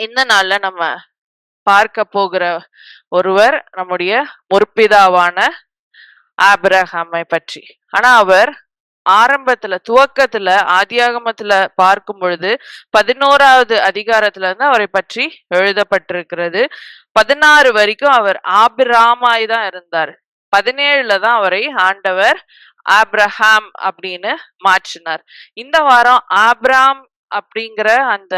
இந்த நாள்ல நம்ம பார்க்க போகிற ஒருவர் நம்முடைய முற்பிதாவான ஆபிரகாமை பற்றி. ஆனா அவர் ஆரம்பத்துல துவக்கத்துல ஆதியாகமத்துல பார்க்கும் பொழுது 11வது அதிகாரத்துல இருந்து அவரை பற்றி எழுதப்பட்டிருக்கிறது. 16 வரைக்கும் அவர் ஆபிராமாய் தான் இருந்தார். 17ல தான் அவரை ஆண்டவர் ஆப்ரஹாம் அப்படின்னு மாற்றினார். இந்த வாரம் ஆப்ராம் அப்படிங்கிற அந்த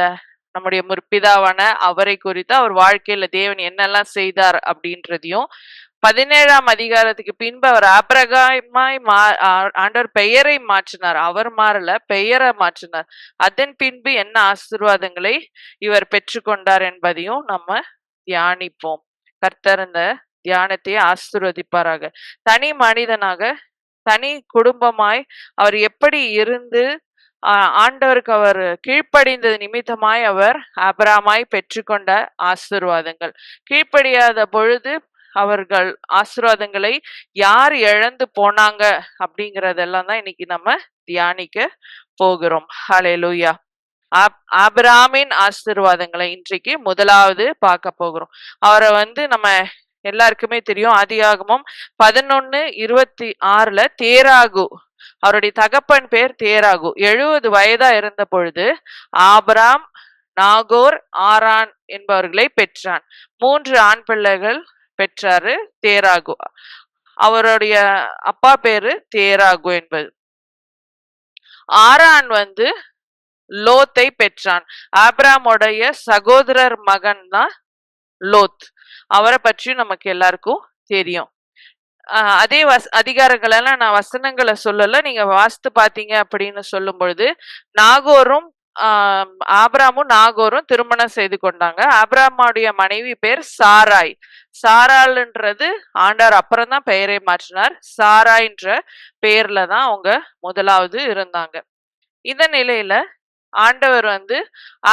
நம்முடைய முற்பிதாவான அவரை குறித்து அவர் வாழ்க்கையில தேவன் என்னெல்லாம் செய்தார் அப்படின்றதையும், 17ஆம் அதிகாரத்துக்கு பின்பு அவர் ஆபிரகாமாய் ஆண்டவர் பெயரை மாற்றினார். அவர் மாறல, பெயரை மாற்றினார். அதன் பின்பு என்ன ஆசீர்வாதங்களை இவர் பெற்றுக்கொண்டார் என்பதையும் நம்ம தியானிப்போம். கர்த்தர் இந்த தியானத்தை ஆசீர்வதிப்பாராக. தனி மனிதனாக, தனி குடும்பமாய் அவர் எப்படி இருந்து ஆண்டவருக்கு அவர் கீழ்ப்படிந்தது நிமித்தமாய் அவர் ஆபிரகாமாய் பெற்றுக்கொண்ட ஆசீர்வாதங்கள், கீழ்ப்படியாத பொழுது அவர்கள் ஆசீர்வாதங்களை யார் இழந்து போனாங்க அப்படிங்கறதெல்லாம் தான் இன்னைக்கு நம்ம தியானிக்க போகிறோம். ஹல்லேலூயா. ஆபிரகாமின் ஆசீர்வாதங்களை இன்றைக்கு முதலாவது பார்க்க போகிறோம். அவரை நம்ம எல்லாருக்குமே தெரியும். ஆதியாகமம் 11:26 தேராகு, அவருடைய தகப்பன் பேர் தேராகு, 70 வயதா இருந்த பொழுது ஆபிராம் நாகோர் ஆரான் என்பவர்களை பெற்றான். 3 ஆண் பிள்ளைகள் பெற்றாரு தேராகு. அவருடைய அப்பா பேரு தேராகு என்பது. ஆரான் லோத்தை பெற்றான். ஆபிராமுடைய சகோதரர் மகன் தான் லோத். அவரை பற்றி நமக்கு எல்லாருக்கும் தெரியும். அதே அதிகாரங்களெல்லாம் நான் வசனங்களை சொல்லல, நீங்க வாசித்து பாத்தீங்க அப்படின்னு சொல்லும் பொழுது நாகோரும் ஆபிராமும் நாகோரும் திருமணம் செய்து கொண்டாங்க. ஆபிராமுடைய மனைவி பேர் சாராய். சாராள்ன்றது ஆண்டவர் அப்புறம் தான் பெயரை மாற்றினார். சாராய்ன்ற பெயர்ல தான் அவங்க முதலாவது இருந்தாங்க. இந்த நிலையில ஆண்டவர்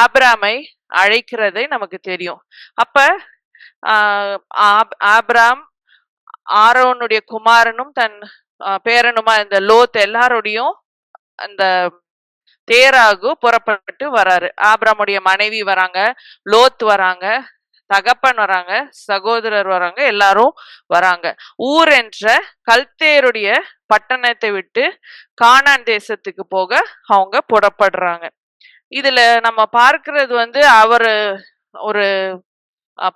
ஆபிராமை அழைக்கிறதை நமக்கு தெரியும். அப்ப ஆபிராம் ஆரோனுடைய குமாரனும் தன் பேரனுமா இந்த லோத் எல்லாரோடையும் அந்த தேராகு புறப்பட்டு வராரு. ஆபிராமுடைய மனைவி வராங்க, லோத் வராங்க, தகப்பன் வராங்க, சகோதரர் வராங்க, எல்லாரும் வராங்க. ஊர் என்ற கல்தேருடைய பட்டணத்தை விட்டு கானான் தேசத்துக்கு போக அவங்க புறப்படுறாங்க. இதுல நம்ம பார்க்கிறது அவரு ஒரு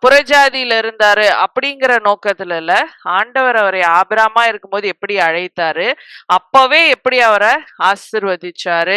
புறஜாதியில இருந்தாரு அப்படிங்கிற நோக்கத்துல இல்ல. ஆண்டவர் அவரை ஆபிராமா இருக்கும்போது எப்படி அழைத்தாரு, அப்பவே எப்படி அவரை ஆசீர்வதிச்சாரு,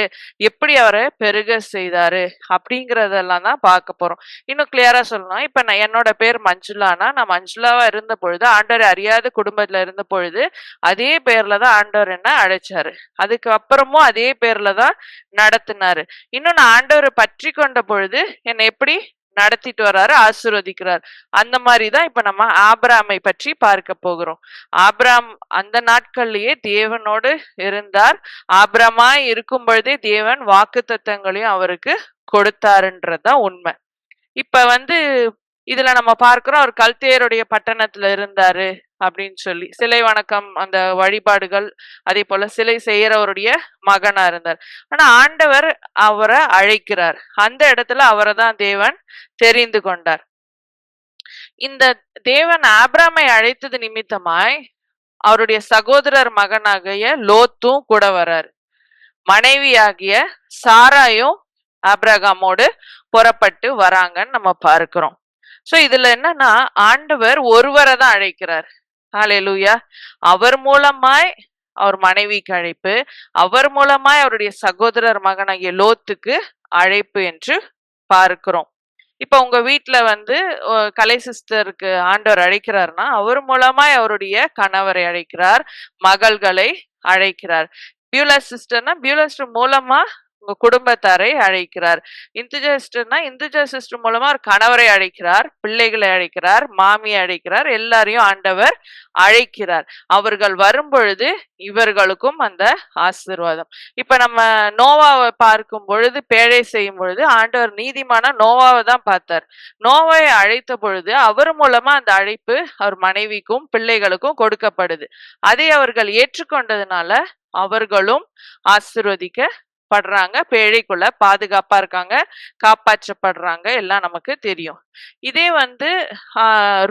எப்படி அவரை பெருக செய்தாரு அப்படிங்கறதெல்லாம் தான் பார்க்க போறோம். இன்னும் கிளியரா சொல்லணும், இப்ப என்னோட பேர் மஞ்சுளானா, நான் மஞ்சுளாவா இருந்த பொழுது, ஆண்டவர் அறியாத குடும்பத்துல இருந்த பொழுது அதே பேர்ல தான் ஆண்டவர் என்ன அழைச்சாரு. அதுக்கு அப்புறமும் அதே பேர்ல தான் நடத்தினாரு. இன்னும் நான் ஆண்டவரை பற்றி கொண்ட பொழுது என்னை எப்படி நடத்திட்டு வர்றாரு, ஆசீர்வதிக்கிறார். அந்த மாதிரிதான் இப்ப நம்ம ஆபிராமை பற்றி பார்க்க போகிறோம். ஆபிராம் அந்த நாட்கள்லயே தேவனோடு இருந்தார். ஆபிராமாய் இருக்கும் பொழுதே தேவன் வாக்குத்தத்தங்களையும் அவருக்கு கொடுத்தாருன்றதுதான் உண்மை. இப்ப இதுல நம்ம பார்க்கிறோம், அவர் கல்தேருடைய பட்டணத்துல இருந்தாரு அப்படின்னு சொல்லி, சிலை வணக்கம் அந்த வழிபாடுகள், அதே போல சிலை செய்யறவருடைய மகனா இருந்தார். ஆனா ஆண்டவர் அவரை அழைக்கிறார். அந்த இடத்துல அவரை தான் தேவன் தெரிந்து கொண்டார். இந்த தேவன் ஆபிராமை அழைத்தது நிமித்தமாய் அவருடைய சகோதரர் மகனாகிய லோத்தும் கூட வர்றாரு. மனைவியாகிய சாராயும் ஆபிரகாமோடு புறப்பட்டு வராங்கன்னு நம்ம பார்க்கிறோம். சோ இதுல என்னன்னா, ஆண்டவர் ஒருவரை தான் அழைக்கிறார். ஹல்லேலூயா. அவர் மூலமாய் அவர் மனைவிக்கு அழைப்பு, அவர் மூலமாய் அவருடைய சகோதரர் மகனாகிய லோத்துக்கு அழைப்பு என்று பார்க்கிறோம். இப்ப உங்க வீட்டுல கலை சிஸ்டருக்கு ஆண்டவர் அழைக்கிறார்னா, அவர் மூலமாய் அவருடைய கணவரை அழைக்கிறார், மகள்களை அழைக்கிறார். பியூலர் சிஸ்டர்னா பியூலர் சிஸ்டர் மூலமா உங்க குடும்பத்தாரை அழைக்கிறார். இந்துஜா சிஸ்டர்னா இந்துஜா சிஸ்டர் மூலமா ஒரு கணவரை அழைக்கிறார், பிள்ளைகளை அழைக்கிறார், மாமியை அழைக்கிறார், எல்லாரையும் ஆண்டவர் அழைக்கிறார். அவர்கள் வரும் பொழுது இவர்களுக்கும் அந்த ஆசீர்வாதம். இப்ப நம்ம நோவாவை பார்க்கும் பொழுது, பேழை செய்யும் பொழுது ஆண்டவர் நீதிமான நோவாவை தான் பார்த்தார். நோவாவை அழைத்த பொழுது அவர் மூலமா அந்த அழைப்பு அவர் மனைவிக்கும் பிள்ளைகளுக்கும் கொடுக்கப்படுது. அதை அவர்கள் ஏற்றுக்கொண்டதுனால அவர்களும் ஆசீர்வதிக்க படுறாங்க, பேழைக்குள்ள பாதுகாப்பா இருக்காங்க, காப்பாற்றப்படுறாங்க, எல்லாம் நமக்கு தெரியும். இதே வந்து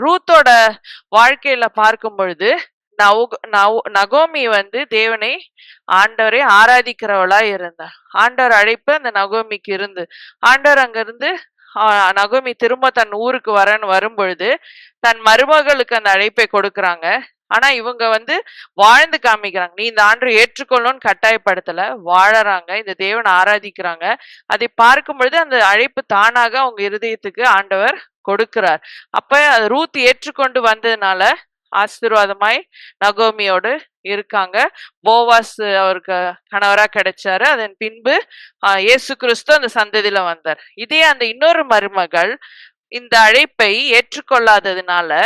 ரூத்தோட வாழ்க்கையில பார்க்கும் பொழுது நகோமி வந்து தேவனை ஆண்டவரை ஆராதிக்கிறவளா இருந்தார். ஆண்டவர் அழைப்பு அந்த நகோமிக்கு இருந்து ஆண்டவர் அங்கிருந்து நகோமி திரும்ப தன் ஊருக்கு வரும் பொழுது தன் மருமகளுக்கு அந்த அழைப்பை கொடுக்கறாங்க. ஆனா இவங்க வந்து வாழ்ந்து காமிக்கிறாங்க. நீ இந்த ஆண்டை ஏற்றுக்கொள்ளணும்னு கட்டாயப்படுத்தல, வாழறாங்க, இந்த தேவனை ஆராதிக்கிறாங்க. அதை பார்க்கும் பொழுது அந்த அழைப்பு தானாக அவங்க இருதயத்துக்கு ஆண்டவர் கொடுக்கிறார். அப்ப ரூத் ஏற்றுக்கொண்டு வந்ததுனால ஆசீர்வாதமாய் நகோமியோடு இருக்காங்க. போவாஸ் அவருக்கு கணவரா கிடைச்சாரு. அதன் பின்பு இயேசு கிறிஸ்து அந்த சந்ததியில வந்தார். இதே அந்த இன்னொரு மருமகள் இந்த அழைப்பை ஏற்றுக்கொள்ளாததுனால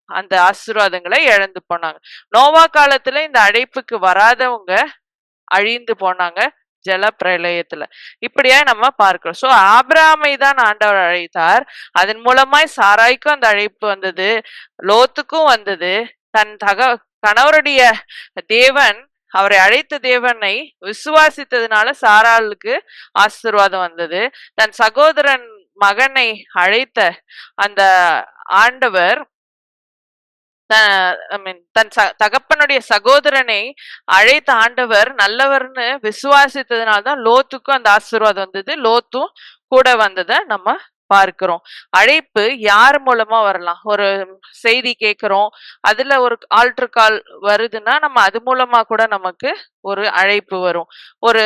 அந்த ஆசீர்வாதங்களை இழந்து போனாங்க. நோவா காலத்துல இந்த அழைப்புக்கு வராதவங்க அழிந்து போனாங்க ஜல பிரளயத்துல. இப்படியா நம்ம பார்க்கிறோம். சோ ஆபிரகாமை தான் ஆண்டவர் அழைத்தார். அதன் மூலமாய் சாராய்க்கும் அந்த அழைப்பு வந்தது, லோத்துக்கும் வந்தது. தன் கணவருடைய தேவன், அவரை அழைத்த தேவனை விசுவாசித்ததுனால சாராளுக்கு ஆசீர்வாதம் வந்தது. தன் சகோதரன் மகனை அழைத்த அந்த ஆண்டவர் தன் தகப்பனுடைய சகோதரனை அழைத்த ஆண்டவர் நல்லவர்னு விசுவாசித்ததுனால்தான் லோத்துக்கும் அந்த ஆசீர்வாதம் வந்தது, லோத்தும் கூட வந்ததை நம்ம பார்க்கிறோம். அழைப்பு யார் மூலமா வரலாம்? ஒரு செய்தி கேட்கிறோம், அதுல ஒரு ஆல்டர் கால் வருதுன்னா நம்ம அது மூலமா கூட நமக்கு ஒரு அழைப்பு வரும். ஒரு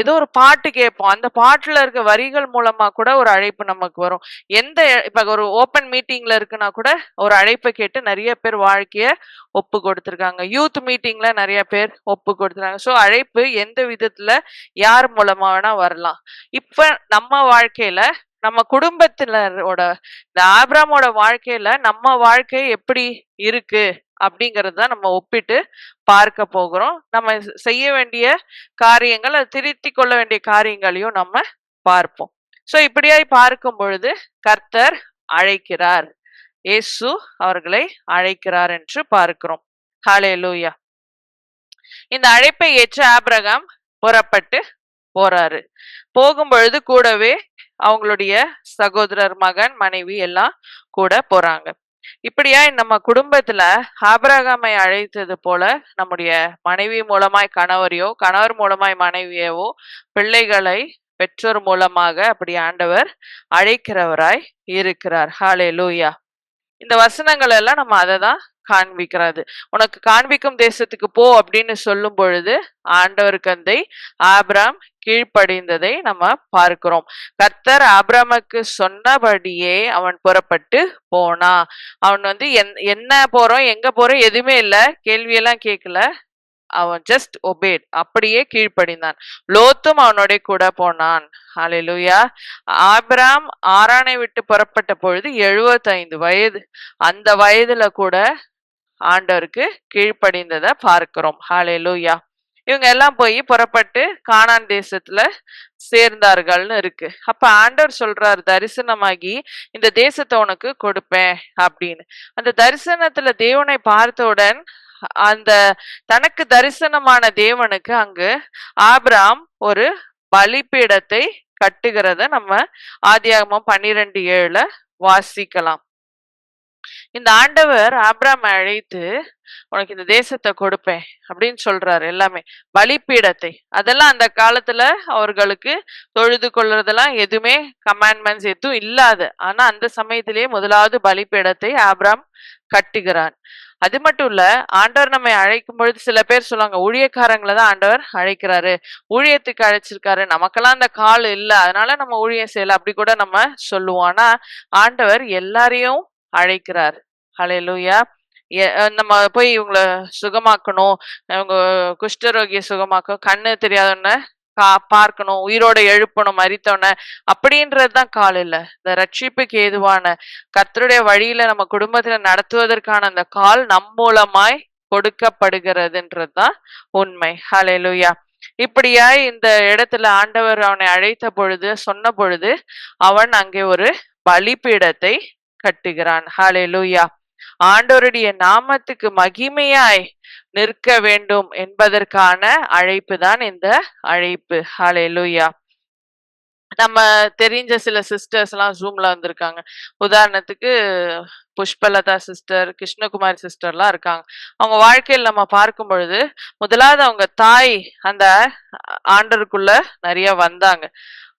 ஏதோ ஒரு பாட்டு கேட்போம், அந்த பாட்டுல இருக்க வரிகள் மூலமா கூட ஒரு அழைப்பு நமக்கு வரும். இப்ப ஒரு ஓப்பன் மீட்டிங்ல இருக்குன்னா கூட ஒரு அழைப்பை கேட்டு நிறைய பேர் வாழ்க்கைய ஒப்பு கொடுத்திருக்காங்க. யூத் மீட்டிங்ல நிறைய பேர் ஒப்பு கொடுத்துருக்காங்க. சோ அழைப்பு எந்த விதத்துல யார் மூலமா வேணா வரலாம். இப்ப நம்ம வாழ்க்கையில நம்ம குடும்பத்தினரோட இந்த ஆபிரகாமோட வாழ்க்கையில நம்ம வாழ்க்கை எப்படி இருக்கு அப்படிங்கறத நம்ம ஒப்பிட்டு பார்க்க போகிறோம். நம்ம செய்ய வேண்டிய காரியங்கள், அது திருத்திக் கொள்ள வேண்டிய காரியங்களையும் நம்ம பார்ப்போம். சோ இப்படியாய் பார்க்கும் பொழுது கர்த்தர் அழைக்கிறார், இயேசு அவர்களை அழைக்கிறார் என்று பார்க்கிறோம். ஹல்லேலூயா. இந்த அழைப்பை ஏற்ற ஆபிரகாம் புறப்பட்டு போறாரு. போகும் பொழுது கூடவே அவங்களுடைய சகோதரர், மகன், மனைவி எல்லாம் கூட போறாங்க. இப்படியா நம்ம குடும்பத்துல ஆபிரகாமை அழைத்தது போல நம்முடைய மனைவி மூலமாய் கணவரையோ, கணவர் மூலமாய் மனைவியவோ, பிள்ளைகளை பெற்றோர் மூலமாக அப்படி ஆண்டவர் அழைக்கிறவராய் இருக்கிறார். ஹல்லேலூயா. இந்த வசனங்கள் எல்லாம் நம்ம அதை தான் காண்பிக்கிறது. உனக்கு காண்பிக்கும் தேசத்துக்கு போ அப்படின்னு சொல்லும் பொழுது ஆண்டவருக்கு அந்த ஆபிரகாம் கீழ்ப்படிந்ததை நம்ம பார்க்கிறோம். கர்த்தர் ஆபிரகாமுக்கு சொன்னபடியே அவன் புறப்பட்டு போனா. அவன் வந்து என்ன போறோம், எங்க போறோம் எதுவுமே இல்ல, கேள்வியெல்லாம் கேட்கல. அவன் ஜஸ்ட் ஒபேட், அப்படியே கீழ்ப்படிந்தான். லோத்தும் அவனோட கூட போனான். ஹல்லேலூயா. ஆபிரகாம் ஆரானை விட்டு புறப்பட்ட பொழுது 75 வயது. அந்த வயதுல கூட ஆண்டவருக்கு கீழ்ப்படிந்ததை பார்க்கிறோம். ஹல்லேலூயா. இவங்க எல்லாம் போய் புறப்பட்டு கானான் தேசத்துல சேர்ந்தார்கள்னு இருக்கு. அப்ப ஆண்டவர் சொல்றாரு தரிசனமாகி, இந்த தேசத்தை உனக்கு கொடுப்பேன் அப்படின்னு. அந்த தரிசனத்துல தேவனை பார்த்தவுடன் அந்த தனக்கு தரிசனமான தேவனுக்கு அங்கு ஆபிரகாம் ஒரு பலிபீடத்தை கட்டுகிறத நம்ம ஆதியாகமம் 12:7 வாசிக்கலாம். இந்த ஆண்டவர் ஆபிரகாம் அழைத்து உனக்கு இந்த தேசத்தை கொடுப்பேன் அப்படின்னு சொல்றாரு. எல்லாமே பலிபீடத்தை, அதெல்லாம் அந்த காலத்துல அவர்களுக்கு தொழுது கொள்றதெல்லாம் எதுவுமே கமாண்ட்மெண்ட்ஸ் எதுவும் இல்லாது. ஆனா அந்த சமயத்திலேயே முதலாவது பலிபீடத்தை ஆபிரகாம் கட்டுகிறான். அது மட்டும் இல்ல, ஆண்டவர் நம்மை அழைக்கும் பொழுது சில பேர் சொல்லுவாங்க, ஊழியக்காரங்களை தான் ஆண்டவர் அழைக்கிறாரு, ஊழியத்துக்கு அழைச்சிருக்காரு, நமக்கெல்லாம் அந்த கால் இல்லை அதனால நம்ம ஊழியம் செய்யல, அப்படி கூட நம்ம சொல்லுவோம். ஆனா ஆண்டவர் எல்லாரையும் அழைக்கிறார். ஹல்லேலூயா. நம்ம போய் இவங்களை சுகமாக்கணும், இவங்க குஷ்டரோகிய சுகமாக்கணும், கண்ணு தெரியாதவன பார்க்கணும், உயிரோட எழுப்பணும், மரித்தவன, அப்படின்றதுதான் கால் இல்ல. இந்த ரட்சிப்புக்கு ஏதுவான கர்த்தருடைய வழியில நம்ம குடும்பத்துல நடத்துவதற்கான அந்த கால் நம் மூலமாய் கொடுக்கப்படுகிறதுன்றதுதான் உண்மை. ஹல்லேலூயா. இப்படியாய் இந்த இடத்துல ஆண்டவர் அவனை அழைத்த பொழுது, சொன்ன பொழுது அவன் அங்கே ஒரு பலிபீடத்தை கட்டுகிறான். ஹல்லேலூயா. ஆண்டவருடைய நாமத்துக்கு மகிமையாய் நிற்க வேண்டும் என்பதற்கான அழைப்பு தான் இந்த அழைப்பு. ஹalleluya. நம்ம தெரிஞ்ச சில சிஸ்டர்ஸ் எல்லாம் ஜூம்ல வந்திருக்காங்க. உதாரணத்துக்கு புஷ்பலதா சிஸ்டர், கிருஷ்ணகுமாரி சிஸ்டர்லாம் இருக்காங்க. அவங்க வாழ்க்கையில் நம்ம பார்க்கும் பொழுது முதலாவது அவங்க தாய் அந்த ஆண்டருக்குள்ள நிறைய வந்தாங்க.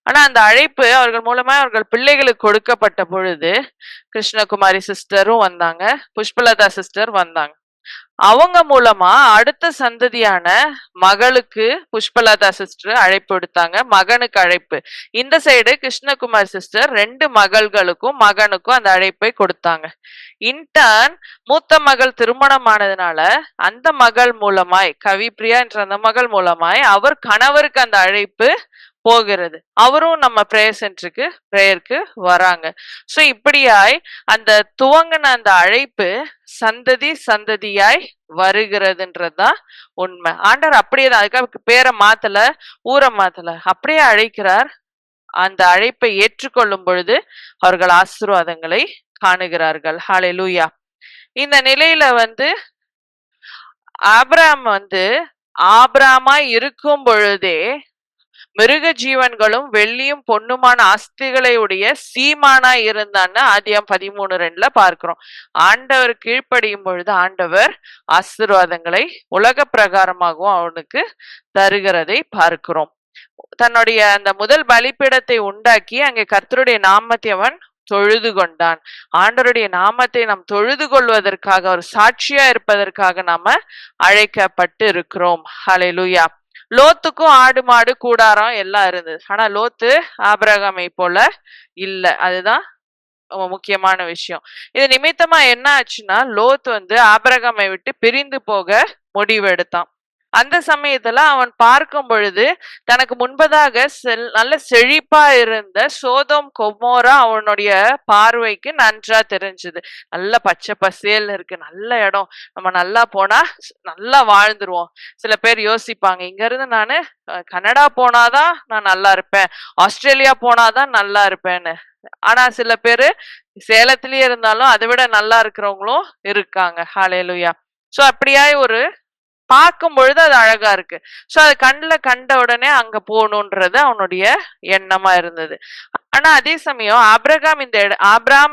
ஆனா அந்த அழைப்பு அவர்கள் மூலமா அவர்கள் பிள்ளைகளுக்கு கொடுக்கப்பட்ட பொழுது கிருஷ்ணகுமாரி சிஸ்டரும் வந்தாங்க, புஷ்பலதா சிஸ்டர் வந்தாங்க. அவங்க மூலமா அடுத்த சந்ததியான மகளுக்கு புஷ்பலதா சிஸ்டர் அழைப்பு விடுத்தாங்க, மகனுக்கு அழைப்பு. இந்த சைடு கிருஷ்ணகுமார் சிஸ்டர் 2 மகள்களுக்கும் மகனுக்கும் அந்த அழைப்பை கொடுத்தாங்க. இன்டர்ன் மூத்த மகள் திருமணம் ஆனதுனால அந்த மகள் மூலமாய், கவிப்ரியா என்ற அந்த மகள் மூலமாய் அவர் கணவருக்கு அந்த அழைப்பு போகிறது. அவரும் நம்ம பிரேயர் சென்டருக்கு பிரேயருக்கு வராங்க. சோ இப்படியாய் அந்த துவங்கின அந்த அழைப்பு சந்ததி சந்ததியாய் வருகிறதுன்றதுதான் உண்மை. ஆண்டவர் அப்படியே தான், அதுக்காக பேரை மாத்தல, ஊரை மாத்தல, அப்படியே அழைக்கிறார். அந்த அழைப்பை ஏற்றுக்கொள்ளும் பொழுது அவர்கள் ஆசீர்வாதங்களை காணுகிறார்கள். ஹalleluya. இந்த நிலையில ஆபிரகாம் ஆபிரகாமாய் இருக்கும் பொழுதே மிருக ஜீவன்களும் வெள்ளியும் பொன்னுமான ஆஸ்திகளை உடைய சீமானாய் இருந்தான்னு ஆதியாம் 13:2 பார்க்கிறோம். ஆண்டவர் கீழ்ப்படியும் பொழுது ஆண்டவர் ஆசீர்வாதங்களை உலக பிரகாரமாகவும் அவனுக்கு தருகிறதை பார்க்கிறோம். தன்னுடைய அந்த முதல் பலிபீடத்தை உண்டாக்கி அங்கே கர்த்தருடைய நாமத்தை அவன் தொழுது கொண்டான். ஆண்டவருடைய நாமத்தை நாம் தொழுது கொள்வதற்காக, ஒரு சாட்சியா இருப்பதற்காக நாம அழைக்கப்பட்டு இருக்கிறோம். ஹalleluya. லோத்துக்கும் ஆடு மாடு கூடாரம் எல்லாம் இருந்தது. ஆனா லோத்து ஆபிரகாமை போல இல்ல. அதுதான் முக்கியமான விஷயம். இது நிமித்தமா என்ன ஆச்சுன்னா, லோத் ஆபிரகாமை விட்டு பிரிந்து போக முடிவு எடுத்தான். அந்த சமயத்துல அவன் பார்க்கும் பொழுது தனக்கு முன்பதாக நல்ல செழிப்பா இருந்த சோதோம் கொமோரா அவனுடைய பார்வைக்கு நன்றா தெரிஞ்சது. நல்ல பச்சை பசேல் இருக்கு, நல்ல இடம், நம்ம நல்லா போனா நல்லா வாழ்ந்துருவோம். சில பேர் யோசிப்பாங்க, இங்க இருந்து நானு கனடா போனாதான் நான் நல்லா இருப்பேன், ஆஸ்திரேலியா போனாதான் நல்லா இருப்பேன்னு. ஆனா சில பேரு சேலத்திலேயே இருந்தாலும் அதை விட நல்லா இருக்கிறவங்களும் இருக்காங்க. ஹalleluya. சோ அப்படியாய் ஒரு பார்க்கும் பொழுது அது அழகா இருக்கு. சோ அது கண்ணுல கண்ட உடனே அங்க போகணும்ன்றது அவனுடைய எண்ணமா இருந்தது. ஆனா அதே சமயம் ஆபிரகாம்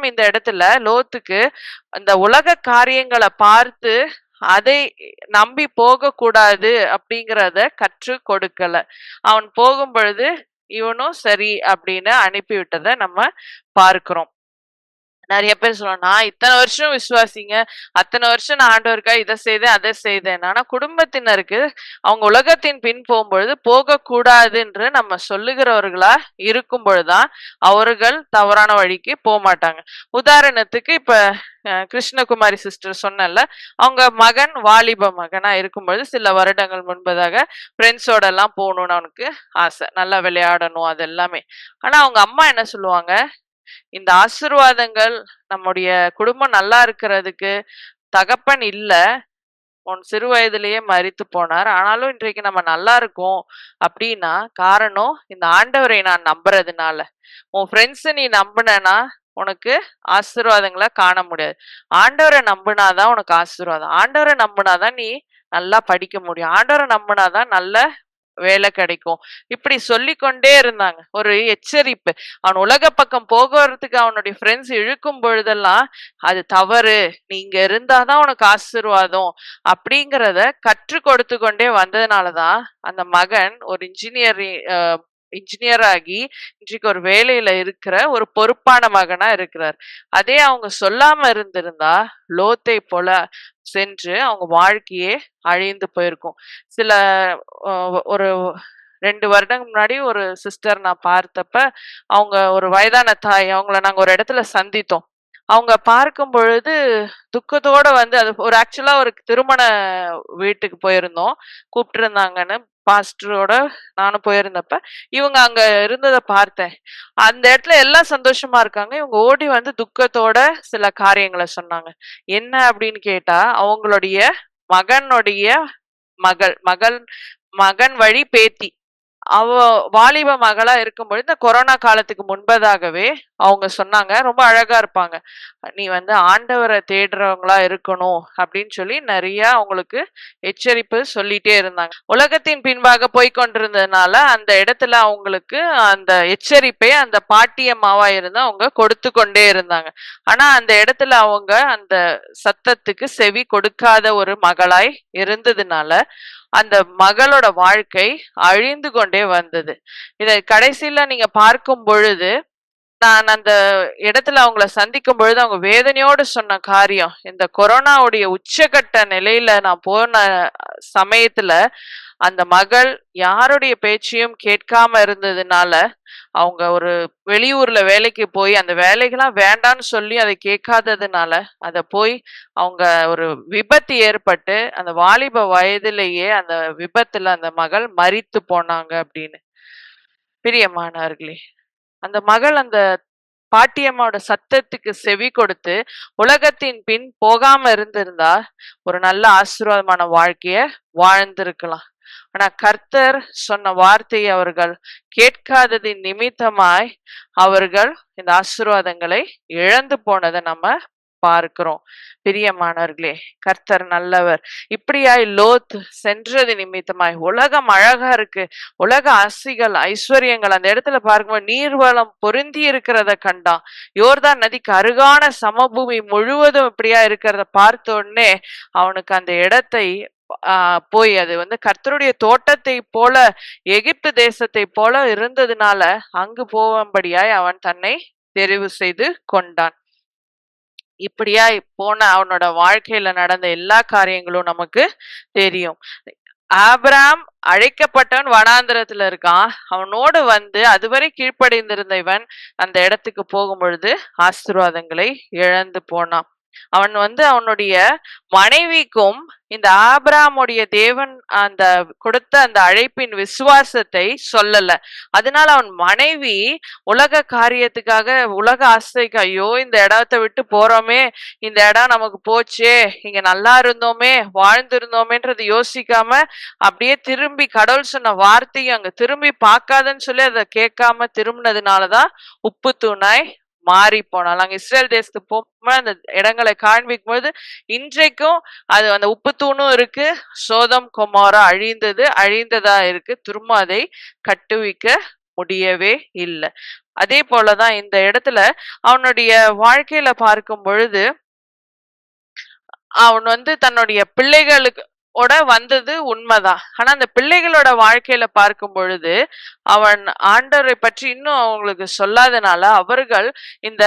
இந்த இடத்துல லோத்துக்கு அந்த உலக காரியங்களை பார்த்து அதை நம்பி போக கூடாது அப்படிங்கிறத கற்று கொடுக்கல. அவன் போகும் பொழுது இவனும் சரி அப்படின்னு அனுப்பிவிட்டதை நம்ம பார்க்கிறோம். நிறைய பேர் சொல்லுவாங்க, நான் இத்தனை வருஷம் விசுவாசிங்க, அத்தனை வருஷம் நான் ஆண்டவருக்கா இதை செய்தேன் அதை செய்தேன். ஆனா குடும்பத்தினருக்கு அவங்க உலகத்தின் பின் போகும்பொழுது போகக்கூடாதுன்று நம்ம சொல்லுகிறவர்களா இருக்கும் பொழுதுதான் அவர்கள் தவறான வழிக்கு போக மாட்டாங்க. உதாரணத்துக்கு இப்ப கிருஷ்ணகுமாரி சிஸ்டர் சொன்னல, அவங்க மகன் வாலிப மகனா இருக்கும்பொழுது சில வருடங்கள் முன்பதாக ஃப்ரெண்ட்ஸோட எல்லாம் போகணும்னு அவனுக்கு ஆசை, நல்லா விளையாடணும் அது எல்லாமே. ஆனா அவங்க அம்மா என்ன சொல்லுவாங்க, இந்த ஆசீர்வாதங்கள் நம்முடைய குடும்பம் நல்லா இருக்கிறதுக்கு தகப்பன் இல்ல, உன் சிறு வயதிலேயே மரித்து போனார், ஆனாலும் இன்றைக்கு நம்ம நல்லா இருக்கோம் அப்படின்னா காரணம் இந்த ஆண்டவரை நான் நம்புறதுனால. உன் ஃப்ரெண்ட்ஸ் நீ நம்பினா உனக்கு ஆசீர்வாதங்களை காண முடியாது. ஆண்டவரை நம்பினாதான் உனக்கு ஆசீர்வாதம். ஆண்டவரை நம்பினாதான் நீ நல்லா படிக்க முடியும். ஆண்டவரை நம்பினாதான் நல்ல வேலை கிடைக்கும். இப்படி சொல்லிக்கொண்டே இருந்தாங்க. ஒரு எச்சரிப்பு. அவன் உலக பக்கம் போகிறதுக்கு அவனுடைய ஃப்ரெண்ட்ஸ் இழுக்கும் பொழுதெல்லாம் அது தவறு, நீ இங்க இருந்தாதான் உனக்கு ஆசீர்வாதம் அப்படிங்கிறத கற்றுக் கொடுத்து கொண்டே வந்ததுனாலதான் அந்த மகன் ஒரு இன்ஜினியர் ஆகி இன்றைக்கு ஒரு வேலையில இருக்கிற ஒரு பொறுப்பான மகனா இருக்கிறார். அதே அவங்க சொல்லாம இருந்திருந்தா லோத்தை போல சென்று அவங்க வாழ்க்கையே அழிந்து போயிருக்கும். சில ஒரு 2 வருடங்களுக்கு முன்னாடி ஒரு சிஸ்டர் நான் பார்த்தப்ப, அவங்க ஒரு வயதான தாய், அவங்கள நாங்க ஒரு இடத்துல சந்தித்தோம். அவங்க பார்க்கும் பொழுது துக்கத்தோட அது ஒரு ஆக்சுவலா ஒரு திருமண வீட்டுக்கு போயிருந்தோம், கூப்பிட்டு இருந்தாங்கன்னு பாஸ்டரோட நானும் போயிருந்தப்ப இவங்க அங்க இருந்ததை பார்த்தேன். அந்த இடத்துல எல்லாம் சந்தோஷமா இருக்காங்க, இவங்க ஓடி துக்கத்தோட சில காரியங்களை சொன்னாங்க. என்ன அப்படின்னு கேட்டா, அவங்களுடைய மகனுடைய மகன் வழி பேத்தி அவ வாலிப மகளா இருக்கும்பொழுது இந்த கொரோனா காலத்துக்கு முன்பதாகவே அவங்க சொன்னாங்க. ரொம்ப அழகா இருப்பாங்க. நீ வந்து ஆண்டவர தேடுறவங்களா இருக்கணும் அப்படின்னு சொல்லி நெறைய அவங்களுக்கு எச்சரிப்பு சொல்லிட்டே இருந்தாங்க. உலகத்தின் பின்பாக போய்க் கொண்டிருந்ததுனால அந்த இடத்துல அவங்களுக்கு அந்த எச்சரிப்பை அந்த பாட்டியம்மாவா இருந்து அவங்க கொடுத்து கொண்டே இருந்தாங்க. ஆனா அந்த இடத்துல அவங்க அந்த சத்தத்துக்கு செவி கொடுக்காத ஒரு மகளாய் இருந்ததுனால அந்த மகளோட வாழ்க்கை அழிந்து கொண்டே வந்தது. இத கடைசியில நீங்க பார்க்கும் பொழுது, நான் அந்த இடத்துல அவங்கள சந்திக்கும் பொழுது, அவங்க வேதனையோடு சொன்ன காரியம், இந்த கொரோனாவுடைய உச்சகட்ட நிலையில நான் போன சமயத்துல, அந்த மகள் யாருடைய பேச்சையும் கேட்காம இருந்ததுனால, அவங்க ஒரு வெளியூர்ல வேலைக்கு போய், அந்த வேலைகள்லாம் வேண்டான்னு சொல்லி அத கேட்காததுனால, அத போய் அவங்க ஒரு விபத்து ஏற்பட்டு, அந்த வாலிப வயதிலேயே அந்த விபத்துல அந்த மகள் மரித்து போனாங்க அப்படின்னு. பிரியமானவர்களே, அந்த மகள் அந்த பாட்டியம்மாவோட சத்தத்துக்கு செவி கொடுத்து, உலகத்தின் பின் போகாம இருந்திருந்தா, ஒரு நல்ல ஆசீர்வாதமான வாழ்க்கைய வாழ்ந்திருக்கலாம். ஆனா கர்த்தர் சொன்ன வார்த்தையை அவர்கள் கேட்காததின் நிமித்தமாய் அவர்கள் இந்த ஆசீர்வாதங்களை இழந்து போனதை நம்ம பார்க்கிறோம். பிரியமானவர்களே, கர்த்தர் நல்லவர். இப்படியாய் லோத் சென்றது நிமித்தமாய் உலகம் அழகா இருக்கு, உலக ஆசைகள் ஐஸ்வர்யங்கள் அந்த இடத்துல பார்க்கும்போது நீர்வளம் பொருந்தி இருக்கிறத கண்டான். யோர்தான் நதிக்கு அருகான சமபூமி முழுவதும் இப்படியா இருக்கிறத பார்த்த உடனே அவனுக்கு அந்த இடத்தை போய் அது வந்து கர்த்தருடைய தோட்டத்தை போல எகிப்து தேசத்தை போல இருந்ததுனால அங்கு போகும்படியாய் அவன் தன்னை தெரிவு செய்து கொண்டான். இப்படியா போன அவனோட வாழ்க்கையில நடந்த எல்லா காரியங்களும் நமக்கு தெரியும். ஆபிராம் அழைக்கப்பட்டவன் வனாந்திரத்துல இருக்கான். அவனோடு வந்து அதுவரை கீழ்ப்படிந்திருந்த இவன் அந்த இடத்துக்கு போகும் பொழுது ஆசீர்வாதங்களை இழந்து போனான். அவன் வந்து அவனுடைய மனைவிக்கும் இந்த ஆபிராமுடைய தேவன் அந்த கொடுத்த அந்த அழைப்பின் விசுவாசத்தை சொல்லல. அதனால அவன் மனைவி உலக காரியத்துக்காக உலக ஆசைக்கு, ஐயோ இந்த இடத்தை விட்டு போறோமே, இந்த இடம் நமக்கு போச்சே, இங்க நல்லா இருந்தோமே, வாழ்ந்திருந்தோமேன்றது யோசிக்காம அப்படியே திரும்பி கடவுள் சொன்ன வார்த்தையும் அங்க திரும்பி பார்க்காதன்னு சொல்லி அதை கேட்காம திரும்பினதுனாலதான் உப்பு தூணாய் மாறி போனாலும். அங்க இஸ்ரேல் தேசத்துக்கு போகும்போது அந்த இடங்களை காண்பிக்கும் பொழுது இன்றைக்கும் அது அந்த உப்பு தூணும் இருக்கு. சோதம் கொமோரா அழிந்ததா இருக்கு. திரும்ப அதை கட்டுவிக்க முடியவே இல்லை. அதே போலதான் இந்த இடத்துல அவனுடைய வாழ்க்கையில பார்க்கும் பொழுது அவன் வந்து தன்னுடைய பிள்ளைகளுக்கு வந்தது உண்மைதான். ஆனா அந்த பிள்ளைகளோட வாழ்க்கையில பார்க்கும் பொழுது அவன் ஆண்டவரை பற்றி இன்னும் அவங்களுக்கு சொல்லாதனால அவர்கள் இந்த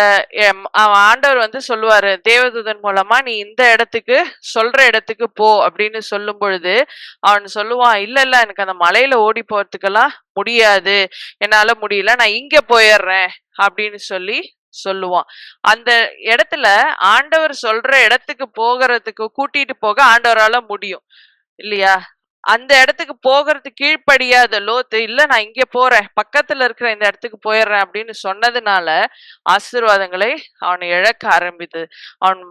ஆண்டவர் வந்து சொல்லுவாரு தேவதூதன் மூலமா, நீ இந்த இடத்துக்கு சொல்ற இடத்துக்கு போ அப்படின்னு சொல்லும் பொழுது அவன் சொல்லுவான், இல்ல எனக்கு அந்த மலையில ஓடி போறதுக்கெல்லாம் முடியாது, என்னால முடியல, நான் இங்க போயிடுறேன் அப்படின்னு சொல்லி சொல்லுவான். அந்த இடத்துல ஆண்டவர் சொல்ற இடத்துக்கு போகிறதுக்கு கூட்டிட்டு போக ஆண்டவரால முடியும் இல்லையா? அந்த இடத்துக்கு போகிறது கீழ்ப்படியாத லோத்து, இல்ல நான் இங்க போறேன், பக்கத்துல இருக்கிற இந்த இடத்துக்கு போயிடுறேன் அப்படின்னு சொன்னதுனால ஆசீர்வாதங்களை அவன் இழக்க ஆரம்பித்தது. அவன்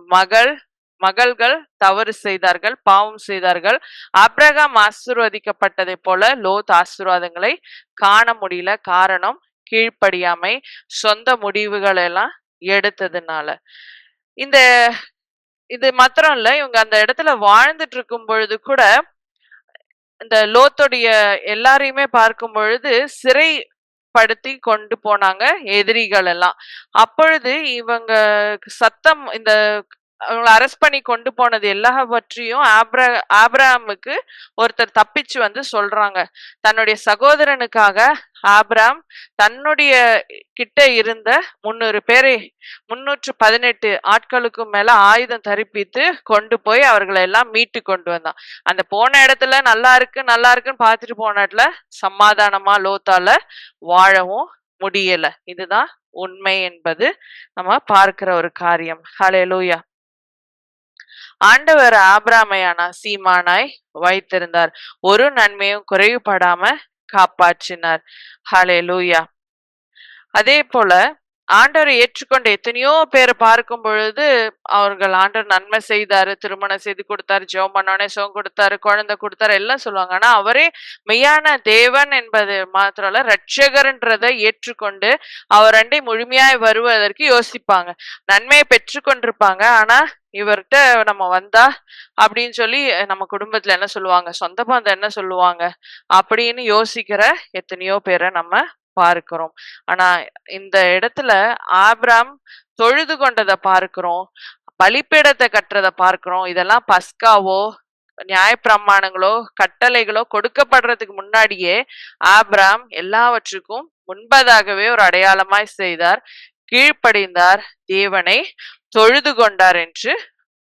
மகள்கள் தவறு செய்தார்கள், பாவம் செய்தார்கள். ஆபிரகாம் ஆசீர்வதிக்கப்பட்டதை போல லோத் ஆசீர்வாதங்களை காண முடியல. காரணம் கீழ்ப்படியாமை, சொந்த முடிவுகள் எல்லாம் எடுத்ததுனால. இது மாத்திரம் இல்ல, இவங்க அந்த இடத்துல வாழ்ந்துட்டு இருக்கும் பொழுது கூட இந்த லோத்துடைய எல்லாரையுமே பார்க்கும் பொழுது சிறைப்படுத்தி கொண்டு போனாங்க எதிரிகள் எல்லாம். அப்பொழுது இவங்க சத்தம் இந்த அவங்களை அரெஸ்ட் பண்ணி கொண்டு போனது எல்லாவற்றையும் ஆபிரகாமுக்கு ஒருத்தர் தப்பிச்சு வந்து சொல்றாங்க. தன்னுடைய சகோதரனுக்காக ஆபிரகாம் தன்னுடைய கிட்ட இருந்த 318 ஆட்களுக்கும் மேல ஆயுதம் தரிப்பித்து கொண்டு போய் அவர்களை எல்லாம் மீட்டு கொண்டு வந்தான். அந்த போன இடத்துல நல்லா இருக்குன்னு பார்த்துட்டு போன இடத்துல சமாதானமா லோத்தால வாழவும் முடியல. இதுதான் உண்மை என்பது நம்ம பார்க்கிற ஒரு காரியம். ஹல்லேலூயா. ஆண்டவர் ஆபிரகாமையானா சீமானாய் வைத்திருந்தார், ஒரு நன்மையும் குறைவுபடாம காப்பாற்றினார். ஹல்லேலூயா. அதே போல ஆண்டவரை ஏற்றுக்கொண்ட எத்தனையோ பேரை பார்க்கும் பொழுது அவர்கள் ஆண்டவர் நன்மை செய்தாரு, திருமணம் செய்து கொடுத்தாரு, ஜெபம் பண்ணோடனே சுகம் கொடுத்தாரு, குழந்தை கொடுத்தாரு எல்லாம் சொல்லுவாங்க. ஆனா அவரே மெய்யான தேவன் என்பது மாத்திரமல்ல, ரட்சகர்ன்றதை ஏற்றுக்கொண்டு அவர் அண்டை முழுமையாய் வருவதற்கு யோசிப்பாங்க. நன்மையை பெற்று கொண்டிருப்பாங்க. ஆனா இவர்கிட்ட நம்ம வந்தா அப்படின்னு சொல்லி நம்ம குடும்பத்துல என்ன சொல்லுவாங்க, சொந்த பந்தம் என்ன சொல்லுவாங்க அப்படின்னு யோசிக்கிற எத்தனையோ பேரை நம்ம பார்க்கிறோம். ஆனா இந்த இடத்துல ஆபிராம் தொழுது கொண்டதை பார்க்கிறோம், பலிப்பீடத்தை கட்டுறத பார்க்கிறோம். இதெல்லாம் பஸ்காவோ நியாயப்பிரமாணங்களோ கட்டளைகளோ கொடுக்கப்படுறதுக்கு முன்னாடியே ஆபிராம் எல்லாவற்றுக்கும் முன்பதாகவே ஒரு அடையாளமாய் செய்தார், கீழ்ப்படிந்தார், தேவனை தொழுது கொண்டார் என்று